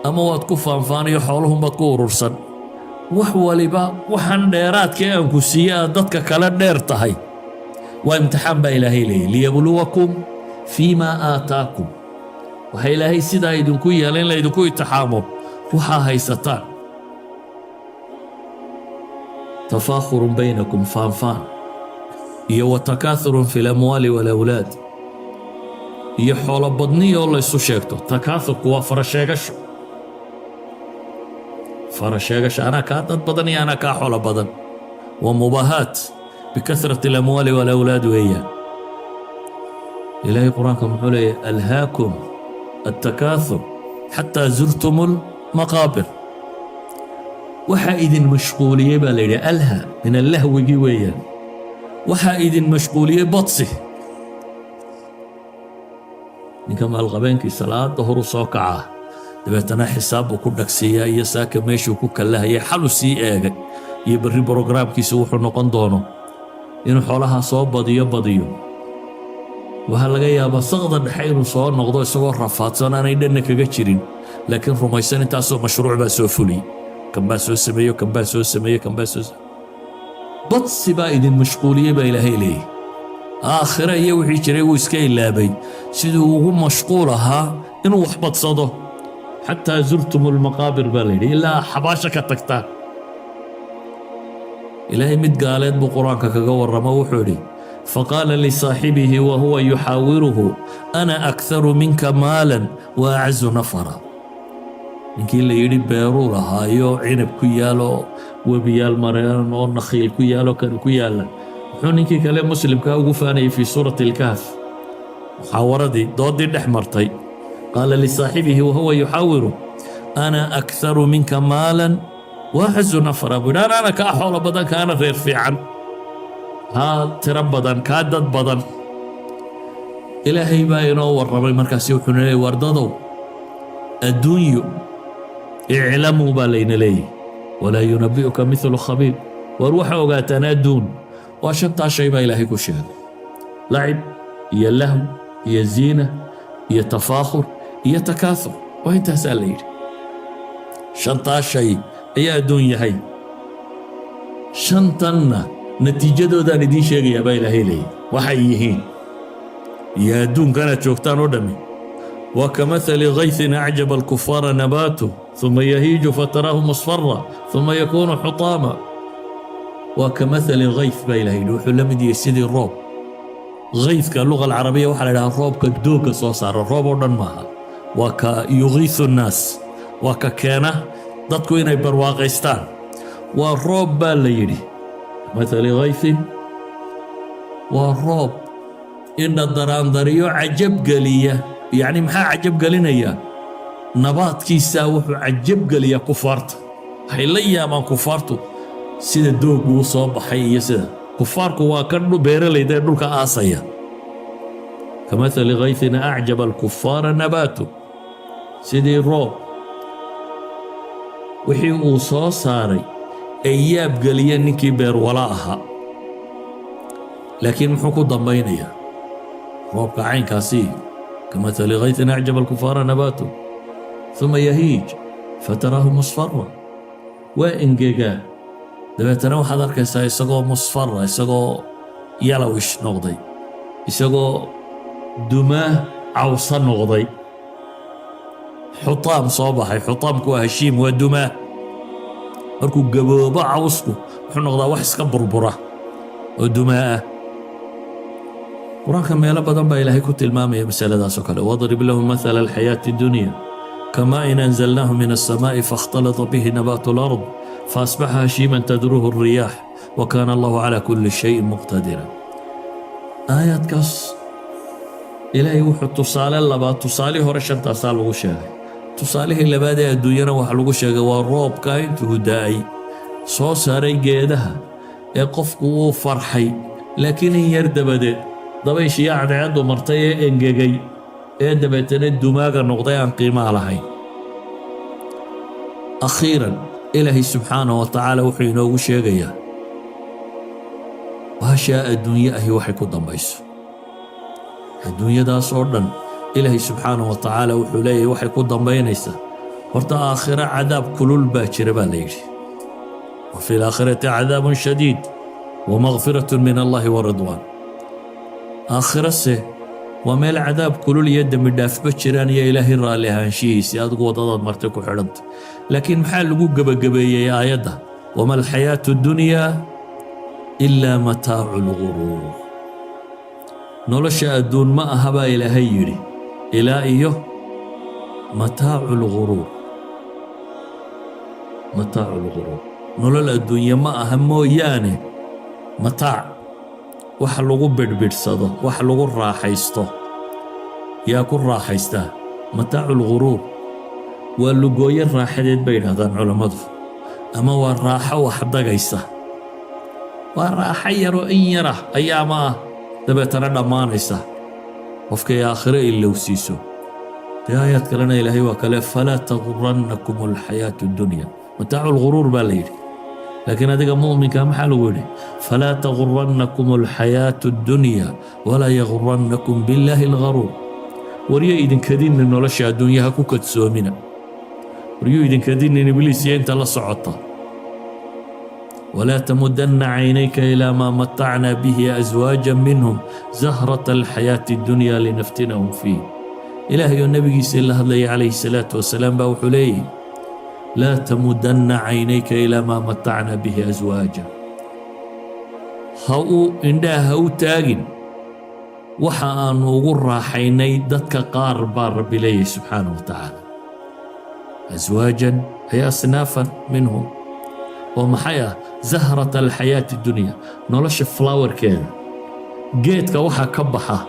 ama waad ku faanfaaniyo xooluhunbaad ku urursan wax waliba waxaan dheeraadkii aan ku siiye aad dadka kale dheer tahay waa imtixaan baa ilaahay leeyahy liyabluwakum fiimaa aataakum waxaa ilaahay sidaa idinku yeela in laydinku itixaamo waxaa haysataan تفاخر بينكم فانفان iyo وتكاثر في الأموال والأولاد iyo xoolo badniyo oo la isu sheegto takaathurku waa farasheegasho anaa kaa dad badan iyo anaa kaa xoolo badan waa mubaahaat bikasrati الأموال والأولاد weeyaan إلهي قرآنكم محولي ألهاكم التكاثر حتى زرتم المقابر وحائد مشغولية بالليل ألها من اللهو جويا وحائد مشغولية بطسه نكما الغبين كي صلاة ظهر صوكعة دبتنا حساب وكل سيا يساك ماشي وكل الله يحلو سي ايغ يبري بروجرام كي سو خو نقون دونو إنه حولها صوب بديو waxaa laga yaabaa saqda dhexe inuu soo noqdo isagoo rafaadsan aanay dhanna kaga jirin laakiin rumaysan intaasoo mashruuc baa soo fuliyey kan baa soo sameeyo kan baa soo sameeyo kan baa soo badsi baa idin mashquuliyey baa ilaahay leeyahy aakhira iyo wixii jiray wuu iska ilaabay siduu ugu mashquul ahaa inuu wax badsado xataa zurtum almaqaabir baa layidhi ilaa xabaasha ka tagtaan ilaahay mid gaaleed buu qur-aanka kaga warramo wuxuu yidhi فقال لصاحبه وهو يحاوره أنا أكثر منك مالا وأعز نفرا نكي اللي يريد بيرو لهايو عنب كيالو وبيال مريان ونخيل كيالو كان كيالا حونيكي كلام مسلم كاو فاني في سورة الكهف محاورة دي ضد الأحمرتي قال لصاحبه وهو يحاوره أنا أكثر منك مالا وأعز نفرا بنانا أنا كأحول بدن كان غير في عن ها ترى بدن كادت بدن إلهي باينو والربي مركزي وحنا لي ورددو الدنيا اعلموا بالين لي ولا ينبئك مثل خبير وروح وقاتنا دون وشنطا شيء ما إلهي كشهد لعب يا اللهو يا زينة يا تفاخر يا تكاثر وانت سأل لي شنطا شيء يا الدنيا هي شنطنا natiijadoodan idiin sheegayaa baa ilaahay leeyahy waxay yihiin iyo adduunkana joogtaan oo dhammi waa kamahali gaythin acjaba alkufaara nabaatu uma yahiiju fataraahu musfara uma yakuunu xutaama waa kamahali gayth baa ilahay yidhi wuxuu la mid yahay sidii roob gaythka luga alcarabiya waxaa la idhahaa roobka doogga soo saara roob oo dhan maaha waa ka yugiithu nnaas waa ka keena dadku inay barwaaqaystaan waa roob baa la yidhi مثل غيث والروب إن الدراندريو عجب قلية يعني محا عجب قلينا يا نبات كيسا وحو عجب قلية كفارت حيليا ما كفارتو سيدة دوق وصوب حي سيدة كفاركو واكرنو بيرلي دي دولك آسيا كمثل غيث أعجب الكفار نباتو سيدة الروب وحي وصو صاري أياب قليا نكي بير ولاها لكن محكو ضمينيا روبك عين كاسي كمثل غيث أعجب الكفار نباته ثم يهيج فتراه مصفرا وإنجيجا دبتنا وحضرك يساقو مصفرا يساقو يلوش نغضي يساقو دماه عوصا نغضي حطام صوبحي حطام كو هشيم ودماه markuu gaboobo cawsku wuxuu noqdaa wax iska burbura oo dumaa quraanka meelo badan baa ilaahay ku tilmaamaya masaladaas oo kale wadrib lahum mathala alxayaati dunya kama in anzalnahu min as-samaa'i fakhtalata bihi nabatu al-ard faasbaha hashiman tadruhu ar-riyah wa kana Allahu ala kulli shay'in muqtadira aayadkaas ilaahay wuxuu tusaale labaad tusaale hore shantaas lagu sheegay tusaalihii labaad ee adduunyana waxa lagu sheegay waa roobka intuu daa'ay soo saaray geedaha ee qofku uu farxay laakiin in yar dabadeed dabayshii cadceedu martay ee engegay ee dabeetana dumaaga noqday aan qiimaa lahayn akhiiran ilaahay subxaanahu wa tacaala wuxuu inoogu sheegayaa baashaa adduunye ahi waxay ku dambayso adduunyadaas oo dhan إلهي سبحانه وتعالى وحليه وحي قدام بينيسا ورطا آخرة عذاب كلول باكر باليري وفي الآخرة عذاب شديد ومغفرة من الله ورضوان آخرة سي وما العذاب كلول يد من داف بكران يا إلهي رالي هانشيس يا أدقوا ضضاد مرتك وحرنت لكن محال لقوق بقبية يا آيادة وما الحياة الدنيا إلا متاع الغرور نولش أدون ما أهبا إلهي يري إلى إيوه متاع الغرور متاع الغرور نولل الدنيا ما أهمو يعني متاع وحلقو بدبرسده وحلقو راحيسته يا كل راحيستا متاع الغرور واللقوية راحدين بين هذا العلماء أما والراحة وحدقيسة والراحة يرو إن يرى أياما دبتنا دمانيسة وفكي آخره إلا وسيسو في آيات كلنا إلهي وكلا فلا تغرنكم الحياة الدنيا متاع الغرور بالير لكن هذا مؤمن كم حلوه فلا تغرنكم الحياة الدنيا ولا يغرنكم بالله الغرور وريا إذن كدين إنه لشيء الدنيا هكوكت سومنا وريا إذن كدين إن إبليس ينتهى للصعطة ولا تمدن عينيك إلى ما متعنا به أزواجا منهم زهرة الحياة الدنيا لنفتنهم فيه إلهي النبي صلى الله عليه الصلاة والسلام بوحليه لا تمدن عينيك إلى ما متعنا به أزواجا هاو إندا هاو تاجن وحان وغرى حيني دتك قار بار بليه سبحانه وتعالى أزواجا هي أصنافا منهم ومحيا زهرة الحياة الدنيا نولش فلاور كذا جيتك وحا كبحة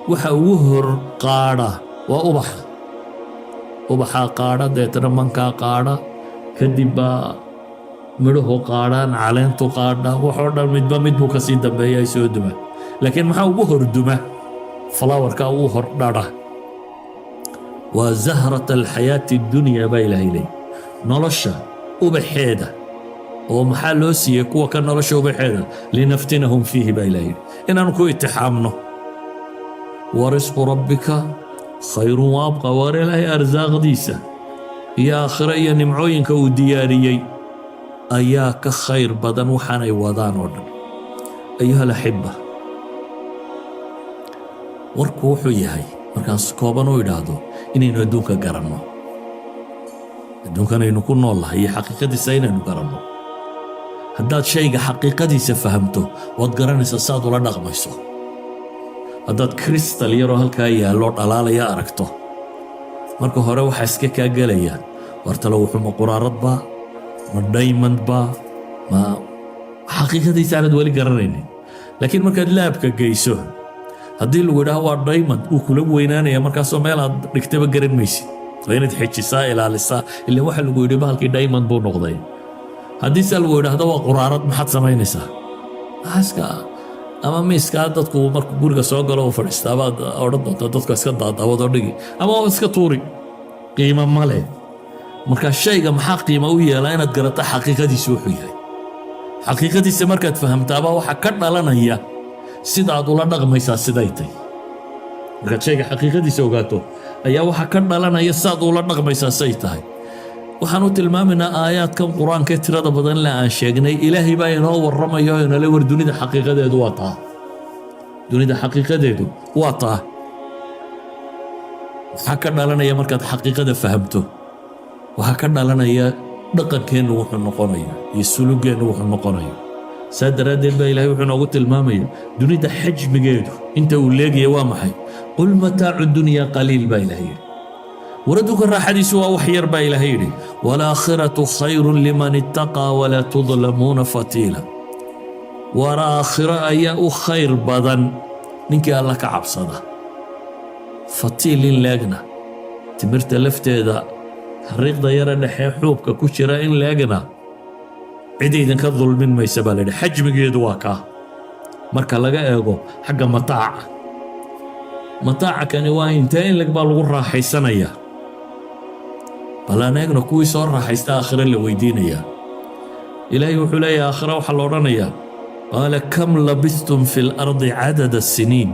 وحا وهر قارة وأبحة أبحة قارة ديتنا منكا قارة كدبا مره قاران علينتو قارة وحورنا مدبا كسي دبا يسو دمه لكن محا وهر دمه فلاور كا وهر داره وزهرة الحياة الدنيا بايلة إلي نولش أبحيدة ومحلوسي كوا كان رشوا بحيرة لنفتنهم فيه بايلين إن أنكو اتحامنا ورزق ربك خير وابقى ورله أرزاق ديسة يا آخرية نمعوين كو دياريي أياك خير بدن وحاني وضان ودن أيها الأحبة وركوحو يهي مركان سكوبانو يدادو إني ندونك قرنو ندونك نكون الله هي حقيقة سينا نقرنو haddaad shayga xaqiiqadiisa fahamto waad garanaysaa saad ula dhaqmayso haddaad kristal yaroo halkaa yaallo dhalaalaya aragto marka hore waxaa iska kaa gelaya wartalo wuxuu ma quraarad baa ma diamond baa ma xaqiiqadiisa aanad weli garanaynin laakiin markaad laabka geyso haddii lagu yidhaaho waa diamond uu kula weynaanaya markaasoo meel aad dhigtaba garan maysid waa inaad xejisaa ilaalisaa ilaa waxa lagu yidhi bahalkii diamond buu noqday haddii se lagu yidhaahdo waa quraarad maxaad samaynaysaa aska ama miiskaa dadku markuu guriga soo galo u fadhiistaa baad odhan doontaa dadku iska daadawadoo dhigi ama waa iska tuuri qiimo male marka shayga maxaa qiimo u yeelaa inaad garato xaqiiqadiisa wuxuu yahay xaqiiqadiisa markaad fahamtaaba waxaa ka dhalanaya sidaad ula dhaqmaysaa siday tahay markaad shayga xaqiiqadiisa ogaato ayaa waxaa ka dhalanaya sidaad ula dhaqmaysaa say tahay waxaan u tilmaaminaa aayaadkan qur-aanka ee tirada badan le aan sheegnay ilaahay baa inoo warramayo oo inala war dunida xaqiiqadeedu waa taa dunida xaqiiqadeedu waa taa waxaa ka dhalanaya markaad xaqiiqada fahamto waxaa ka dhalanaya dhaqankeennu wuxuu noqonayo iyo sulugeennu wuxuu noqonayo saa daraaddeed baa ilaahay wuxuu inoogu tilmaamaya dunida xajmigeedu inta uu leegaya waa maxay qul mataacu dunyaa qaliil baa ilaahay yidhi وردك الراحديس وحير بايلهيري والآخرة خير لمن اتقى ولا تظلمون فتيلا ورا آخرة أياء خير بدن ننكي الله كعب صدا فتيل لاجنا تمرت لفت إذا حريق دايرة نحي حوبك كشرا إن لاجنا عديد كظلم ما يسبالي حجم جدواكا مركا لقا إيغو حق مطاع كان واين تاين لك بالغرة حيسانيا بلا نيغنا كوي صور راحيستا آخرا اللي ويدينيا إلهي وحلي آخرا وحلورانيا قال كم لبثتم في الأرض عدد السنين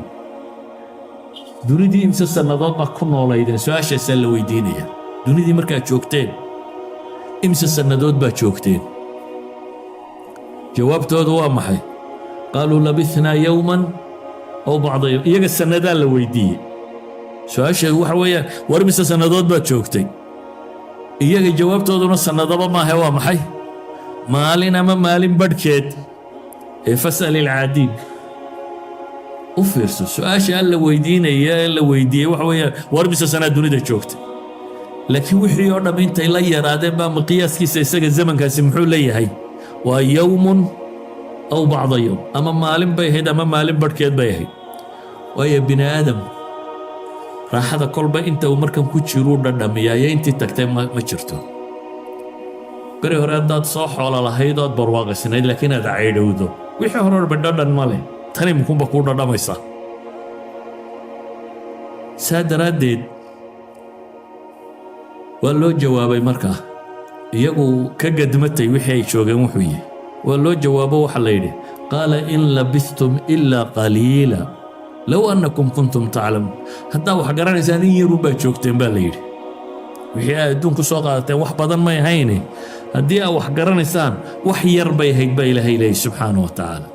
دوني دي إمسا سنادات ما كنا ولايدين سواشا سأل ويدينيا دوني دي مركا تشوكتين إمسا سنادات با تشوكتين جوابتو دوا محي قالوا لبثنا يوما أو بعض يوم إيجا السنادان لويدية سواشا وحويا ورمسا سنادات با تشوكتين iyaga jawaabtooduna sanadaba maaha waa maxay maalin ama maalin badhkeed ee fasal ilcaadiin u fiirso su-aasha alla weydiinaya la weydiiyey waxa weeyaan war mise sanad dunida joogtay laakiin wixii oo dham intay la yaraadeen baa miqyaaskiisa isaga zamankaasi muxuu leeyahay waa yawmun aw bacda yawm ama maalin bay ahayd ama maalin badhkeed bay ahayd waayo bini aadam raaxada kolba inta uu markan ku jiro dhadhamiyaa iyo intii tagtay ma jirto beri hore haddaad soo xoola lahayd ood barwaaqaysanayd laakiin aad caydhowdo wixii hore orba dhadhan ma leh tani mukunba kuu dhadhamaysa saa daraaddeed waa loo jawaabay markaa iyagu ka gadmatay wixii ay joogeen wuxuu yihi waa loo jawaabo waxaa la yidhi qaala in labistum ilaa qaliila low annakum kuntum taclamuun haddaa wax garanaysaan in yarun baa joogteen baa la yidhi wixii aad adduunku soo qaadateen wax badan may hayne haddii aad wax garanaysaan wax yar bay hayd baa ilaahay leeyahy subxaanahu wa tacaala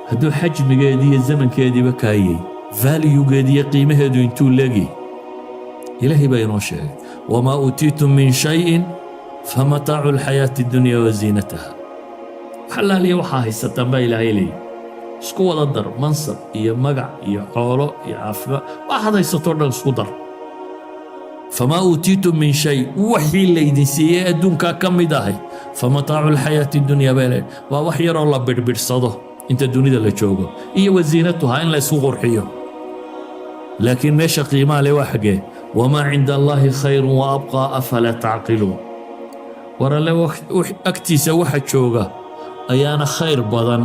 hadduu xajmigeedii iyo zamankeediiba kaayey valuegeedi iyo qiimaheedu intuu leegi ilaahay baa inoo sheegay wamaa uutiitum min shayin famataacu alxayaati addunya wa ziinataha xalaaliya waxaa haysataan baa ilaahay leeyahy isku wada dar mansab iyo magac iyo xoolo iyo caafimaad waxaad haysatoo dhan isku dar famaa uutiitum min shay wixii laydin siiyey adduunkaa ka mid ahay famataacu alxayaati addunya baa leeyahy waa wax yaroo la bidhbidhsado inta dunida la joogo iyo wasiinatuha in la isku qurxiyo laakiin meesha qiimaha leh waa xaggee wamaa cinda allaahi khayrun wa abqaa afalaa tacqiluun war alle agtiisa waxa jooga ayaana khayr badan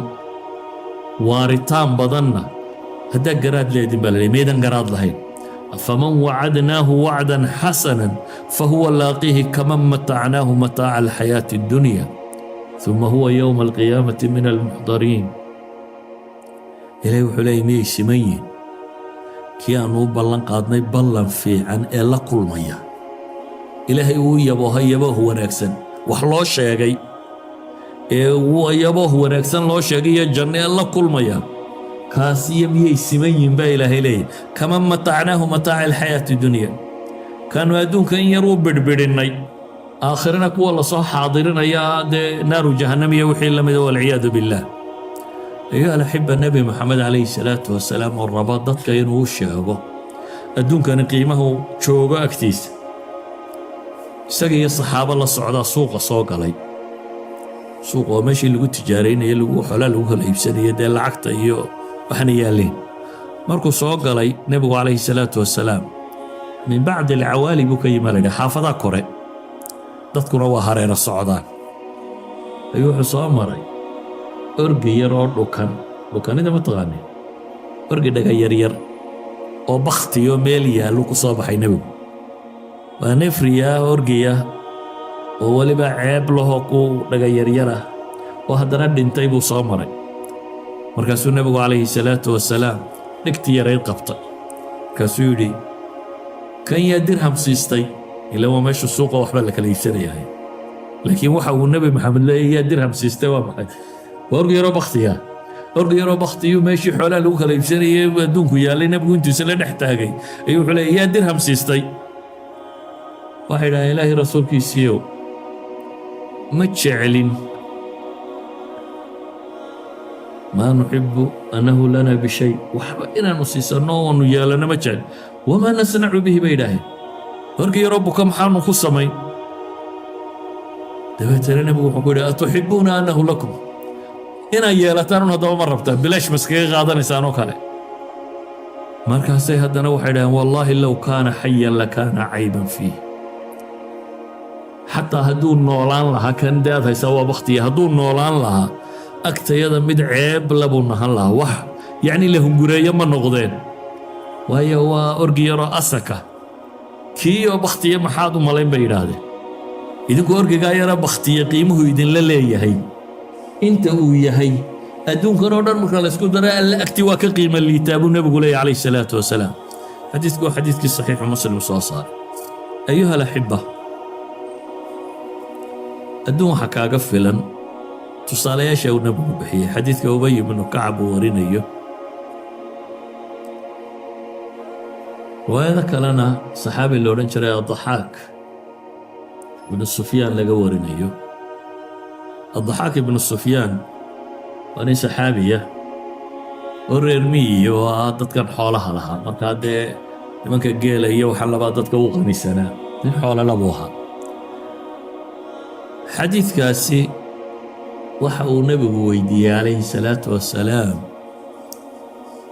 waaritaan badanna haddaa garaad leedin baa laleeyahy maydan garaad lahayn afaman wacadnaahu wacdan xasanan fahuwa laaqiihi kaman matacnaahu mataaca alxayaati addunya uma huwa yowma alqiyaamati min almuxdariin ilaahay wuxuu leeyay miyay siman yihin kii aanu u ballan qaadnay ballan fiican ee la kulmaya ilaahay uu yabooha yabooh wanaagsan wax loo sheegay ee uu yabooh wanaagsan loo sheegay iyo janno ee la kulmaya kaas iyo miyay siman yihin baa ilaahay leeyahy kaman matacnaahu mataaca alxayaati dunya kaanu adduunka in yar u bidhbidhinnay aakhirina kuwa la soo xaadirinaya dee naaru jahannam iyo wixii la mida walciyaadu billaah ayuha alaxiba nebi moxamed calayhi salaatu wasalaam oo raba dadka inuu u sheego adduunkani qiimahu joogo agtiisa isaga iyo saxaabo la socdaa suuqa soo galay suuqa waa meeshii lagu tijaaraynaya xoolaa lagu kala iibsanaya dee lacagta iyo waxna yaalleen markuu soo galay nebigu calayhi salaatu wasalaam min bacdi alcawaali buu ka yima laydhi xaafadaa kore dadkuna waa hareero socdaan ayuu wuxuu soo maray orgi yar oo dhukanida ma taqaaneen orgi dhaga yaryar oo bakhtiyo meel yaallu ku soo baxay nebigu waa nefriya orgiya oo weliba ceeb lahoo ku dhaga yaryar ah oo haddana dhintay buu soo maray markaasuu nebigu calayhi salaatu wasalaam dhegti yarayd qabtay markaasuu yidhi kan yaa dirham siistay ila waa meesha suuqa waxbaa la kala iibsanayahay laakiin waxa uu nebi maxamed leeyahy yaa dirham siistay waa maxay waa orgi yaroo bakhtiya orgi yaroo bakhtiyu meeshii xoolaha lagu kala iibsanayay adduunku yaallay nebigu intiisa la dhex taagay ayuu wuxuu leeyahy yaa dirham siistay waxay idhahaan ilaahay rasuulkiisiiyow ma jeclin maa nuxibu annahu lana bishay waxba inaannu siisanno oonu yeelanno ma jeclin wamaa nasnacu bihi bay idhaaheen orgi yaroo buka maxaanu ku samayn dabeetana nebigu wuxuu ku yidhi atuxibuuna annahu lakum inaad yeelataanun haddaba ma rabtaan bilaash maskaga qaadanaysaan oo kale markaasay haddana waxay dhaheen wallaahi low kaana xayan lakaana cayban fiih xataa hadduu noolaan lahaa kan dee aad haysaa waa bakhtiya hadduu noolaan lahaa agtayada mid ceeb labuu nahan lahaa wax yacni la hungureeyo ma noqdeen waayo waa orgi yaroo asaka kii oo bakhtiya maxaad u malayn bay yidhaahdeen idinku orgigaa yara bakhtiya qiimuhu idinla leeyahay inta uu yahay adduunkan oo dhan marka la isku dara alla agti waa ka qiimo liitaa buu nebigu leeyahy calayhi salaatu wasalaam xadiisku waa xadiiskii saxiixu muslim soo saaray ayuha alaxiba adduun waxaa kaaga filan tusaalayaasha uu nebigu bixiyey xadiidka ubay ibnu kacab uu warinayo riwaayado kalena saxaabi la odhan jiray addaxaak ibnu sufyaan laga warinayo addaxaak ibnu sufyaan waa nin saxaabiya oo reer miyi oo ah dadkan xoolaha lahaa markaa dee nimanka geela iyo waxaa labaa dadka u qanisanaa nin xoolo labuu ahaa xadiidkaasi waxa uu nebigu weydiiyey calayhi salaatu wassalaam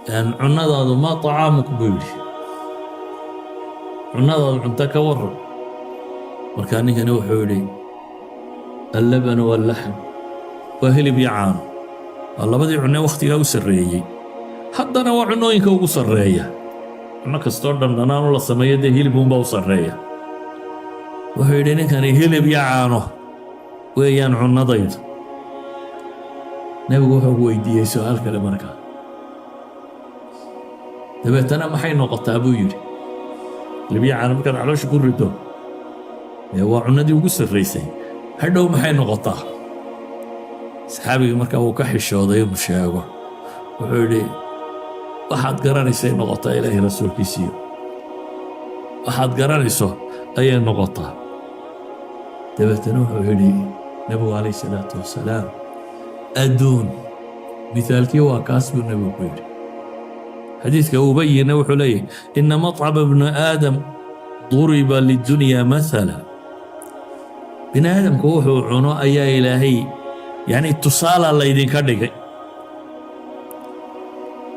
أن cunadaadu ma طacaamuk buu yidhi cunadaadu cunto ka waran markaa ninkani wuxuu yidhi allaban wallaxm waa hilib iyo caano waa labadii cunne wakhtigaa u sarreeyey haddana waa cunooyinka ugu sarreeya cunno kastoo dhandhanaanu la sameeyo dee hilibunbaa u sarreeya wuxuu yidhi ninkani hilib iyo caano weeyaan cunnadaydu nebigu wuxuu weydiiyey su'aal kale markaa dabeetana maxay noqotaa buu yidhi hilib iyo caano markaad caloosha ku rido waa cunnadii ugu sarraysay hadhow maxay noqotaa saxaabigii markaa wuu ka xishooday inuu sheego wuxuu yidhi waxaad garanaysay noqotaa ilaahay rasuulkiisiiyo waxaad garanayso ayay noqotaa dabeetana wuxuu yidhi nebigu calayhi salaatu wasalaam adduun mithaalkii waa kaas buu nebigu ku yidhi xadiidka ubayina wuxuu leeyahy ina maطcama bni aadam duriba lidunyaa mathala bini aadamku wuxuu cuno ayaa ilaahay yacni tusaala laydinka dhigay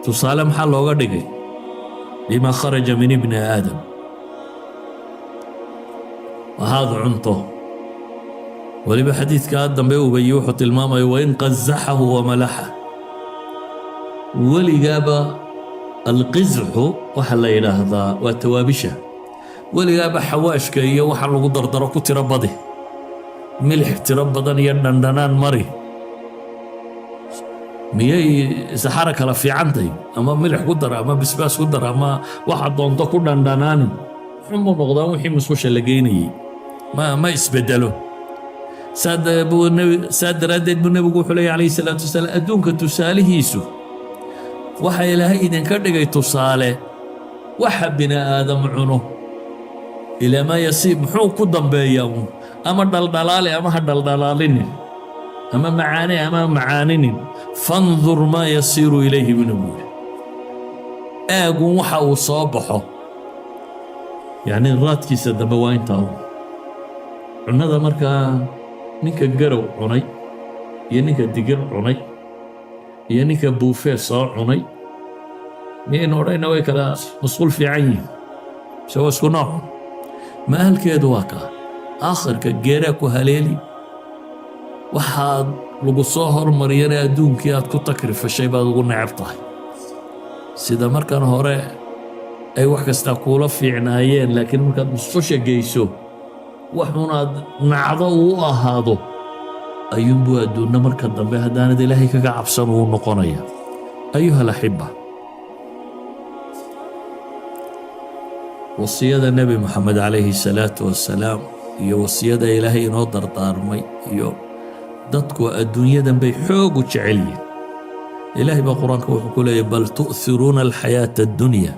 tusaale maxaa looga dhigay lima kharaja min ibni aadam waxaad cunto weliba xadiidkaa dambe ubayi wuxuu tilmaamaya wain qazaxahu wamalaxa weligaaba alqizxu waxa la yidhaahdaa waa tawaabisha weligaaba xawaashka iyo waxa lagu dardaro ku tiro badi milix tiro badan iyo dhandhanaan mari miyay saxara kala fiicantay ama milix ku dar ama bisbaas ku dar ama waxa doonto ku dhandhanaanin wuxuunbuu noqdaa wixii musqusha la geynayey ma isbedelo saa daraaddeed buu nebigu wuxuu leeyahy calayhi salaatu wasalaam adduunka tusaalihiisu waxa ilaahay idinka dhigay tusaale waxa bini aadam cuno ilaa maa yasiib muxuu ku dambeeyaa ama dhaldhalaali ama ha dhaldhalaalinin ama macaane ama macaaninin fandur maa yasiiru ilayhi buu nebigu yidhi aagun waxa uu soo baxo yacni raadkiisa dambe waa intaa cunnada markaa ninka garow cunay iyo ninka digir cunay iyo ninka buufee soo cunay miyaynu odhayna way kala masquul fiican yihiin isagoo isku nooc maalkeedu waa kaa aakhirka geeraa ku haleeli waxaad lagu soo hormariyana adduunkii aad ku takrifashay baad ugu necab tahay sida markan hore ay wax kastaa kuula fiicnaayeen laakiin markaad musqusha geyso waxuunaad nacdo uu ahaado ayuunbuu adduunna marka dambe haddaanad ilaahay kaga cabsan uu noqonaya ayuha alaxiba wasiyada nebi moxamed calayhi salaatu wasalaam iyo wasiyada ilaahay inoo dardaarmay iyo dadku adduunyadan bay xoog u jecel yihiin ilaahay baa qur-aanka wuxuu ku leeyahy bal tu'hiruuna alxayaata addunya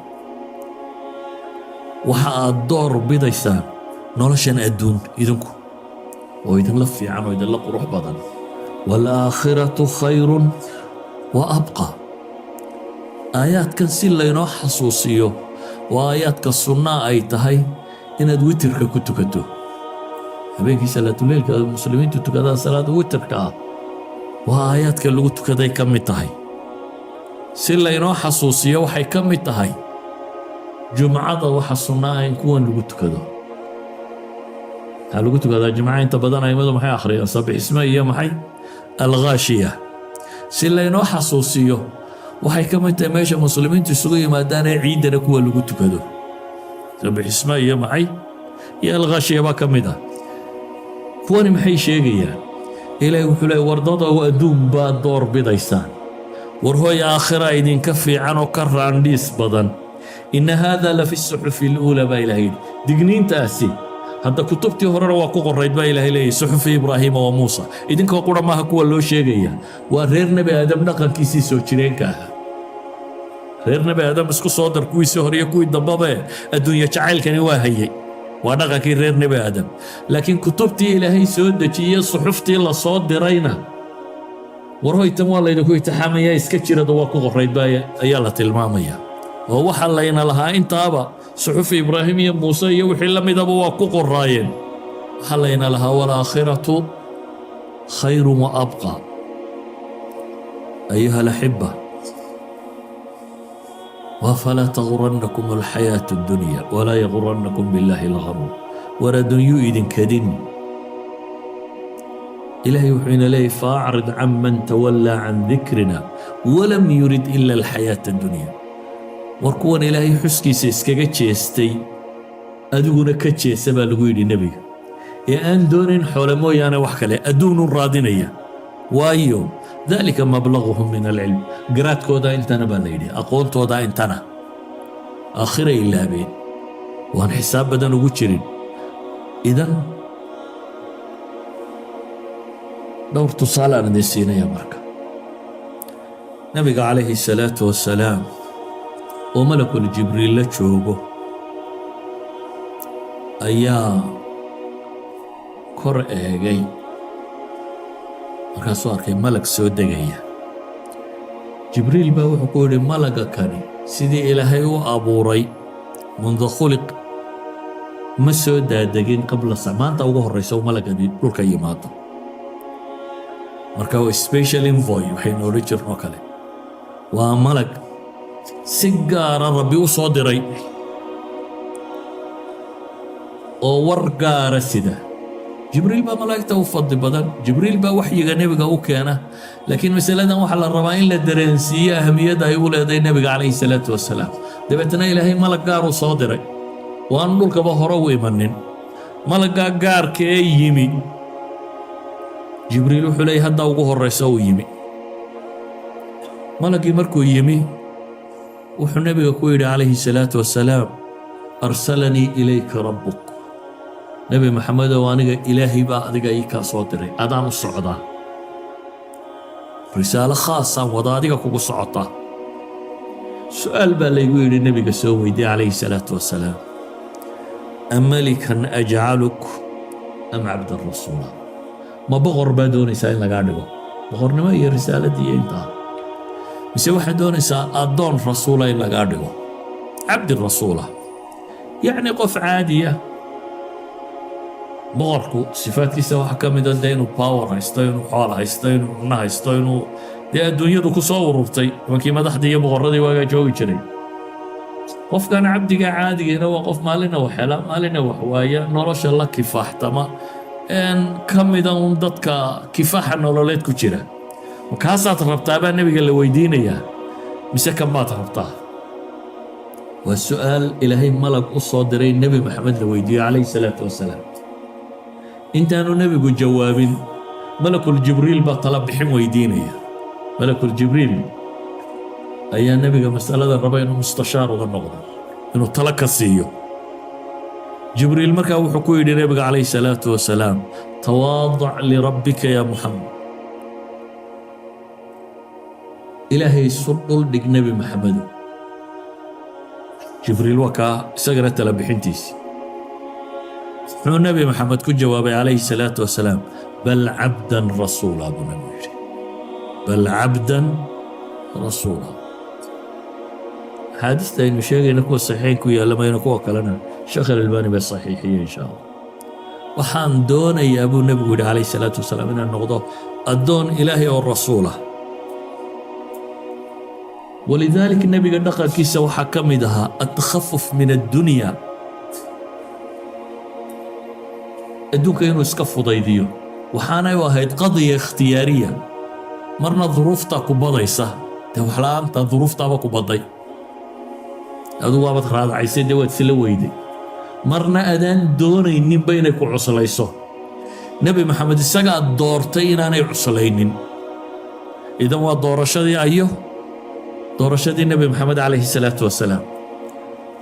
waxa aad door bidaysaan noloshan adduun idinku oo idinla fiican oo idinla qurux badan waalaakhiratu khayrun wa abqa aayaadkan si laynoo xasuusiyo waa aayaadka sunnaa ay tahay inaad witirka ku tukato habeenkii salaatuleylka muslimiintu tukadaan salaada witirka ah waa aayaadka lagu tukaday ka mid tahay si laynoo xasuusiyo waxay ka mid tahay jumcada waxa sunnaa in kuwan lagu tukado waxaa lagu tukadaa jimca inta badan aimadu maxay akhriyaan sabixisme iyo maxay alghaashiya si laynoo xasuusiyo waxay ka mid tahay meesha muslimiintu isugu yimaadaan ee ciiddana kuwa lagu tukado sabixisme iyo maxay iyo alghaashiya baa ka mid ah kuwani maxay sheegayaan ilaahay wuxuu leeyahy wardadow adduun baad door bidaysaan war hooy aakhira idinka fiican oo ka raandhiis badan ina haada la fi suxufi aluulaa baa ilahay yidhi digniintaasi hadda kutubtii horena waa ku qorayd baa ilaahay leeyahy suxufi ibraahiima wa muusa idinkoo qura maaha kuwa loo sheegaya waa reer nebi aadam dhaqankiisii soo jireenka ahaa reer nebi aadam isku soo dar kuwiisii hore iyo kuwii dambabe adduunye jacaylkani waa hayay waa dhaqankii reer nebi aadam laakiin kutubtii ilaahay soo dejiyey suxuftii la soo dirayna war hoytan waa laydinku itixaamayaa iska jirada waa ku qorayd baa ayaa la tilmaamaya oo waxaa layna lahaa intaaba suxufi ibraahim iyo muuse iyo wixii la midaba waa ku qoraayeen waxaa layna lahaa waalaakhiratu khayrun wa abqa ayuha alaxiba وفلا تغرنكم الحياة الدنيا ولا يغرنكم بالله الغرور ولا دنيو إذن كدن إلهي وحين إليه فأعرض عمن تولى عن ذكرنا ولم يرد إلا الحياة الدنيا warkuwan ilaahay xuskiisa iskaga jeestay adiguna ka jeesa baa lagu yidhi nebiga ee aan doonayn xoole mooyaane wax kale adduunun raadinaya waayo dalika mablaguhum min alcilm garaadkooda intana baa la yidhi aqoontooda intana aakhira ilaabeen waan xisaab badan ugu jirin idan dhowr tusaale aan idin siinaya marka nabiga calayhi salaatu wasalaam oo malakul jibriil la joogo ayaa kor eegay markaasuu arkay malag soo degaya jibriil baa wuxuu ku yidhi malaga kani sidii ilaahay u abuuray mundu khuliq ma soo daadegin qabla maanta ugu horraysa u malagani dhulka yimaado marka waa special envoy waxaynu odhan jirnoo kale waa malag si gaara rabbi u soo diray oo war gaara sida jibriil baa malaa'igta u fadli badan jibriil baa waxyiga nebiga u keena laakiin masaladan waxaa la rabaa in la dareensiiyo ahamiyadda ay u leedahay nebiga calayhi salaatu wasalaam dabeetana ilaahay malag gaar u soo diray waan dhulkaba hore u imanin malaggaa gaarka ee yimi jibriil wuxuu leeyahay hadda ugu horraysa uu yimi malaggii markuu yimi wuxuu nebiga ku yidhi calayhi salaatu wasalaam arsalanii ilayka rabbuk nebi maxamedow aniga ilaahay baa adiga ii kaa soo diray adaan u socdaa risaalo khaasaan wada adiga kugu socotaa su'aal baa laygu yidhi nebiga soo weydiye calayhi salaatu wasalaam amalikan ajcaluk am cabdan rasuula ma boqor baa doonaysaa in lagaa dhigo boqornimo iyo risaaladii iyo intaa mise waxaad doonaysaa addoon rasuula in lagaa dhigo cabdi rasuula yacni qof caadiya boqorku sifaadkiisa waxaa ka mid a dee inuu power haysto inuu xool haysto inuu cunno haysto inuu dee adduunyadu ku soo ururtay nimankii madaxdii iyo boqorradii waagaa joogi jiray qofkan cabdiga caadigiina waa qof maalina wax hela maalina wax waaya nolosha la kifaaxtama ka mida un dadka kifaaxa nololeed ku jira markaasaad rabtaa baa nebiga la weydiinayaa mise kan baad rabtaa waa su'aal ilaahay malag u soo diray nebi maxamed la weydiiyo calayhi salaatu wasalaam intaanu nebigu jawaabin malakul jibriil baa tala bixin weydiinaya malakul jibriil ayaa nebiga masalada raba inuu mustashaar uga noqdo inuu tala ka siiyo jibriil markaa wuxuu ku yidhi nebiga calayhi salaatu wasalaam tawaadac lirabbika yaa muxamed ilaahay isu dhul dhig nebi maxamedow jibriil waa kaa isagana tala bixintiisii muxuu nebi maxamed ku jawaabay calayhi salaatu wasalaam bal cabdan rasuula buu nebigu yidhi bal cabdan rasuula axaadiista aynu sheegayna kuwa saxiixayn ku yaalla mayna kuwa kalena sheekh alalbaani baa saxiixiye insha allah waxaan doonayaa buu nebigu yidhi calayhi salaatu wasalaam inaan noqdo addoon ilaahay oo rasuulah ولذلك النبي قد دقى كيسا وحكمدها التخفف من الدنيا الدنيا ينو اسكفو ضيديو وحانا يواهيد قضية اختيارية مرنا ظروفتا كبضيسة توحلا انت ظروفتا بكبضي هذا وابد خراد عيسى دوات سلويدي مرنا أدان دوني إنين بينك وعصليسو نبي محمد السقا دورتين أنا يعصلينين إذا ما دورشدي أيوه doorashadii nebi maxamed calayhi salaatu wasalaam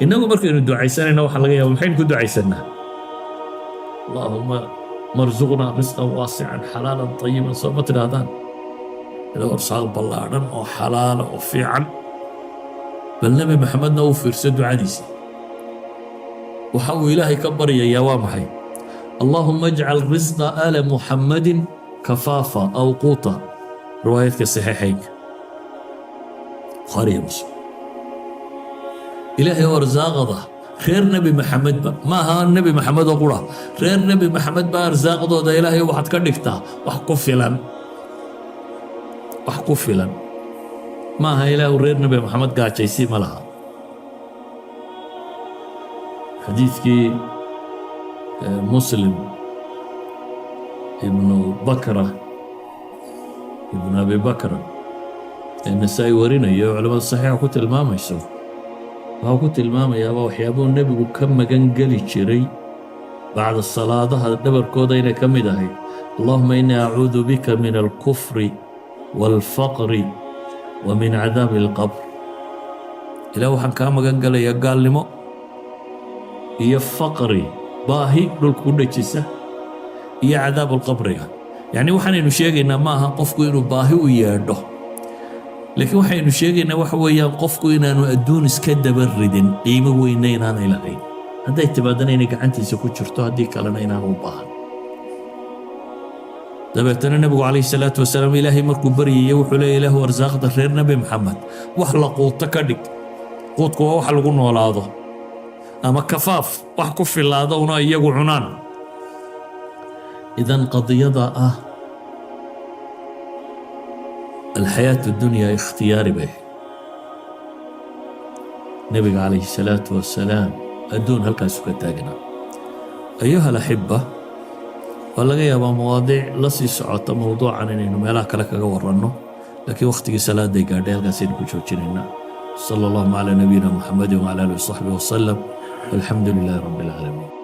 innagu markaynu ducaysanayna waxaa laga yaaba maxaynu ku ducaysannaa allaahuma marsuqnaa risqan waasican xalaalan tayiban soo ma tidhaahdaan ilaa arsaaq ballaadhan oo xalaala oo fiican bal nebi maxamedna uu fiirso ducadiisa waxa uu ilaahay ka baryayaa waa maxay allaahuma ajcal risqa aala muxammadin kafaafa aw quuta riwaayadka saxiixaynka خاري مسلم إلهي ورزاقه خير نبي محمد ما ها النبي محمد وقوله خير نبي محمد بارزاقه ده إلهي واحد كدكتا وحكو فلان ما ها إله غير نبي محمد قاعد يسي ملها حديثكي مسلم ابن بكرة ابن أبي بكر النسائي ورينا يا علماء الصحيح كنت الماما يسوي ما كنت الماما يا أبا وحيابو النبي كم جنجلي شري بعد الصلاة هذا دبر كودين كم داهي اللهم إني أعوذ بك من الكفر والفقر ومن عذاب القبر إلى وحن كام جنجلي يقال لمو هي فقري باهي للكل جسة هي عذاب القبر يعني وحن نشيء إن ما قفكو إنه باهي وياده لكن وحن نشيء إنه وحوي قفكو إنه أدون إسكاد برد قيمة وإنين أنا إلى غير هذا يتبادل إنك أنت سكوت شرطه هديك لنا إنه باهي دبتنا النبي عليه الصلاة والسلام إلهي مركو بري يوحو لا إله أرزاق دخير نبي محمد وحلقوا تكدك قوتكو وحلقوا نولاده أما كفاف وحكو في الله ونا يجو عنان إذن قضية الحياة الدنيا اختياري به نبي عليه الصلاة والسلام أدون هلكا سكتاقنا أيها الأحبة والله يا مواضيع لسي سعوت موضوع عن إنه ملاك لك ورنه لكن وقت صلاة دي قاعدة يلقى سيدك وشوشيننا صلى الله على نبينا محمد وعلى آله وصحبه وسلم الحمد لله رب العالمين.